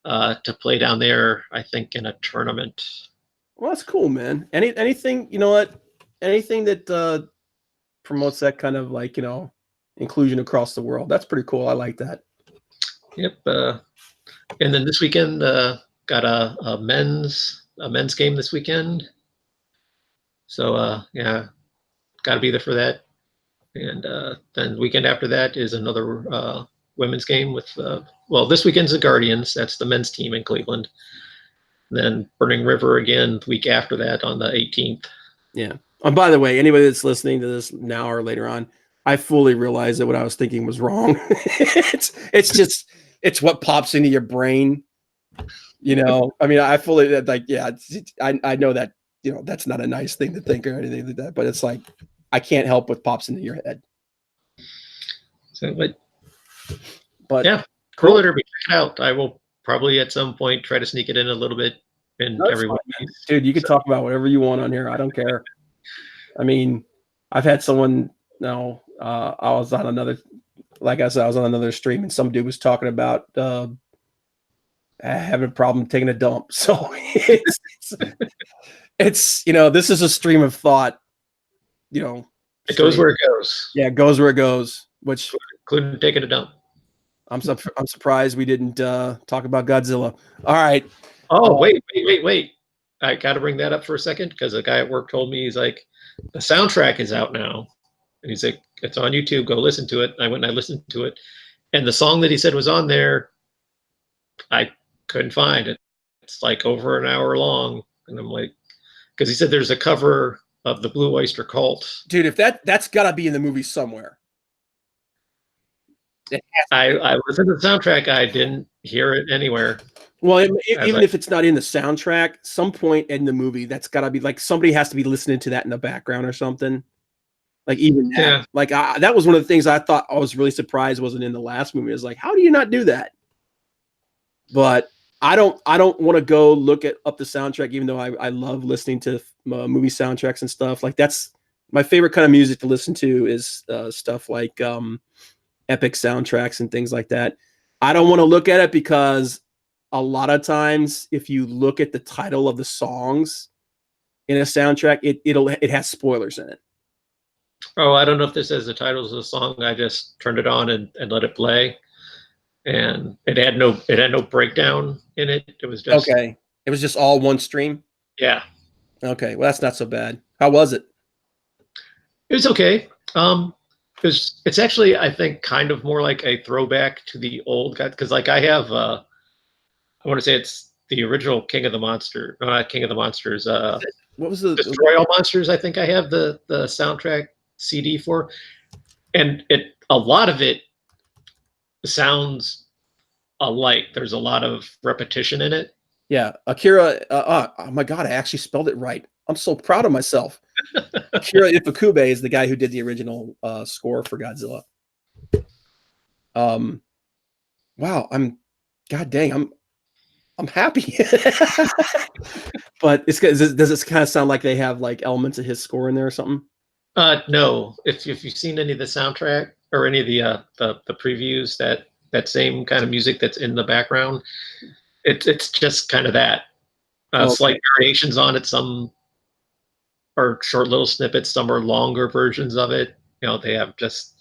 to play down there, I think, in a tournament. Well, that's cool, man. Anything, you know what? Anything that promotes that kind of like, inclusion across the world. That's pretty cool. I like that. Yep. And then this weekend, got a men's game this weekend. So yeah, got to be there for that. And then the weekend after that is another women's game with this weekend's the Guardians. That's the men's team in Cleveland. And then Burning River again the week after that on the 18th. Yeah. And by the way, anybody that's listening to this now or later on, I fully realize that what I was thinking was wrong. It's what pops into your brain. I mean, I fully like, yeah, I know that, that's not a nice thing to think or anything like that, but it's like, I can't help what pops into your head. So, but yeah, cool. Check it out. I will probably at some point try to sneak it in a little bit in everyone. Dude, you can talk about whatever you want on here. I don't care. I mean, I've had someone, I was on another, like I said, I was on another stream and some dude was talking about having a problem taking a dump. So it's this is a stream of thought. It goes where it goes. Yeah, it goes where it goes. Which including taking a dump. I'm surprised we didn't talk about Godzilla. All right. Oh, wait. I got to bring that up for a second because a guy at work told me, he's like, the soundtrack is out now. And he's like, it's on YouTube. Go listen to it. I went and I listened to it. And the song that he said was on there, I couldn't find it. It's like over an hour long. And I'm like, because he said there's a cover of the Blue Oyster Cult. Dude, if that's got to be in the movie somewhere. I listened to the soundtrack. I didn't hear it anywhere. Well, even if it's not in the soundtrack, some point in the movie, that's got to be like somebody has to be listening to that in the background or something. Like even that, yeah. Like that was one of the things I thought I was really surprised wasn't in the last movie. It was like, how do you not do that? But I don't want to go look up the soundtrack, even though I love listening to movie soundtracks and stuff. Like that's my favorite kind of music to listen to is stuff like epic soundtracks and things like that. I don't want to look at it because a lot of times if you look at the title of the songs in a soundtrack, it has spoilers in it. Oh, I don't know if this has the titles of the song. I just turned it on and let it play. And it had no breakdown in it. It was just okay. It was just all one stream. Yeah. Okay. Well, that's not so bad. How was it? It was okay. It's actually, I think, kind of more like a throwback to the old guy. Because like I have, I want to say it's the original King of the Monsters. What was the Destroy All Monsters? I think I have the soundtrack CD for, and a lot of it sounds alike. There's a lot of repetition in it. Yeah, Akira. Oh my God, I actually spelled it right. I'm so proud of myself. Akira Ifukube is the guy who did the original score for Godzilla. Wow, God dang, I'm happy. But does it kind of sound like they have like elements of his score in there or something? No. If you've seen any of the soundtrack or any of the previews, that same kind of music that's in the background, it's just kind of that. Slight variations on it. Some are short little snippets. Some are longer versions of it. They have just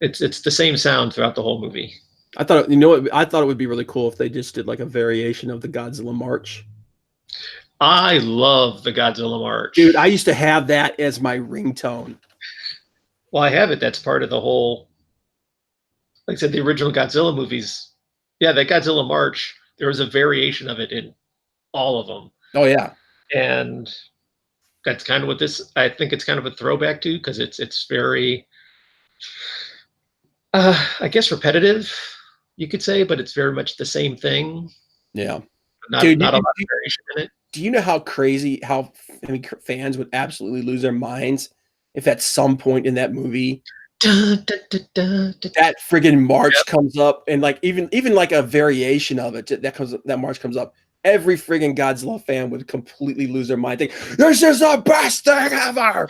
It's the same sound throughout the whole movie. I thought, you know what? I thought it would be really cool if they just did like a variation of the Godzilla March. I love the Godzilla March. Dude, I used to have that as my ringtone. Well, I have it. That's part of the whole, like I said, the original Godzilla movies. Yeah, that Godzilla March, there was a variation of it in all of them. Oh, yeah. And that's kind of what this, I think it's kind of a throwback to, because it's very, I guess, repetitive, you could say, but it's very much the same thing. Yeah. Not Dude, a lot of variation in it. Do you know how crazy, how fans would absolutely lose their minds if at some point in that movie that friggin' march comes up, and like even like a variation of it that march comes up, every friggin' Godzilla fan would completely lose their mind. Think this is the best thing ever.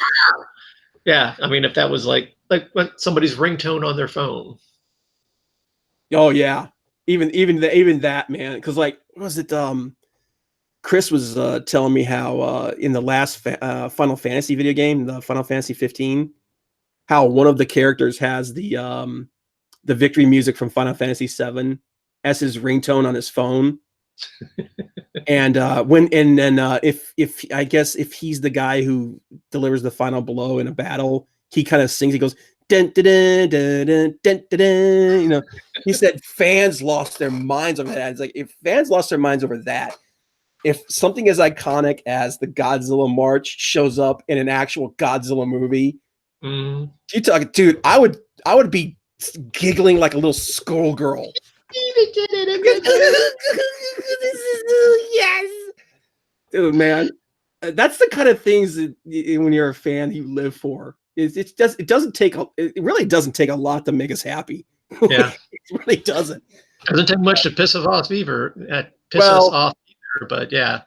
Yeah, I mean, if that was like when somebody's ringtone on their phone. Oh yeah, even that, man. Because like, what was it? Chris was telling me how in the last Final Fantasy video game, the Final Fantasy 15, how one of the characters has the victory music from Final Fantasy 7 as his ringtone on his phone. And if I guess if he's the guy who delivers the final blow in a battle, he kind of sings. He goes, dun, dun, dun, dun, dun, dun, dun, dun. You know, he said fans lost their minds over that. It's like, if fans lost their minds over that, if something as iconic as the Godzilla March shows up in an actual Godzilla movie, you talk, dude, I would be giggling like a little schoolgirl. Yes, dude, man, that's the kind of things that when you're a fan you live for. It really doesn't take a lot to make us happy. Yeah, it really doesn't. Doesn't take much to piss us off either. But yeah,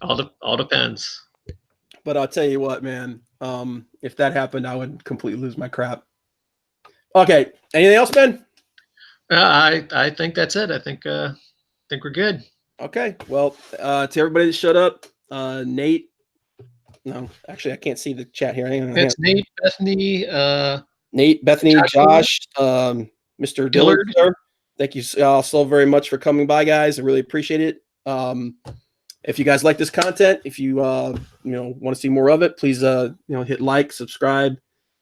all depends. But I'll tell you what, man. If that happened, I would completely lose my crap. Okay, anything else, Ben? I think that's it. I think we're good. Okay. Well, to everybody that showed up, Nate. No, actually, I can't see the chat here. It's Nate, Bethany, Nate, Bethany, Josh, Mr. Dillard. Thank you so very much for coming by, guys. I really appreciate it. If you guys like this content, if you want to see more of it, please hit like, subscribe,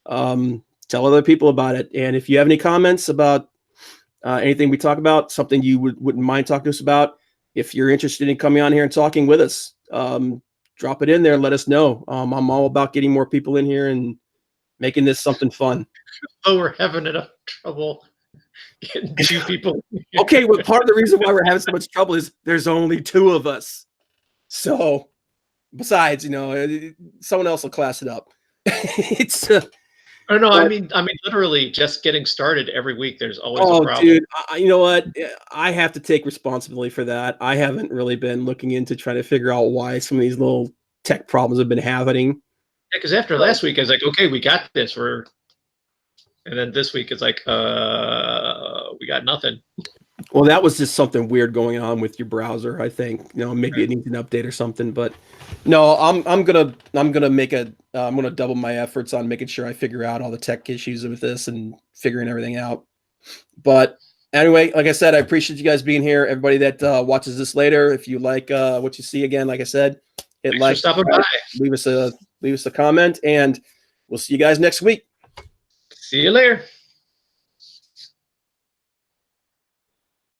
tell other people about it. And if you have any comments about anything we talk about, something you wouldn't mind talking to us about, if you're interested in coming on here and talking with us, drop it in there and let us know. I'm all about getting more people in here and making this something fun. Oh, we're having enough trouble getting 2 people. Okay, well, part of the reason why we're having so much trouble is there's only 2 of us. So, besides, someone else will class it up. It's. Oh no, I mean, literally, just getting started every week. There's always a problem. Dude, you know what? I have to take responsibility for that. I haven't really been looking into trying to figure out why some of these little tech problems have been happening. Yeah, because after last week, I was like, okay, we got this. And then this week, it's like, we got nothing. Well, that was just something weird going on with your browser, I think. Maybe it needs an update or something. But no, I'm gonna double my efforts on making sure I figure out all the tech issues with this and figuring everything out. But anyway, like I said, I appreciate you guys being here. Everybody that watches this later, if you like what you see, again, like I said, hit like, stopping by. Leave us a comment, and we'll see you guys next week. See you later.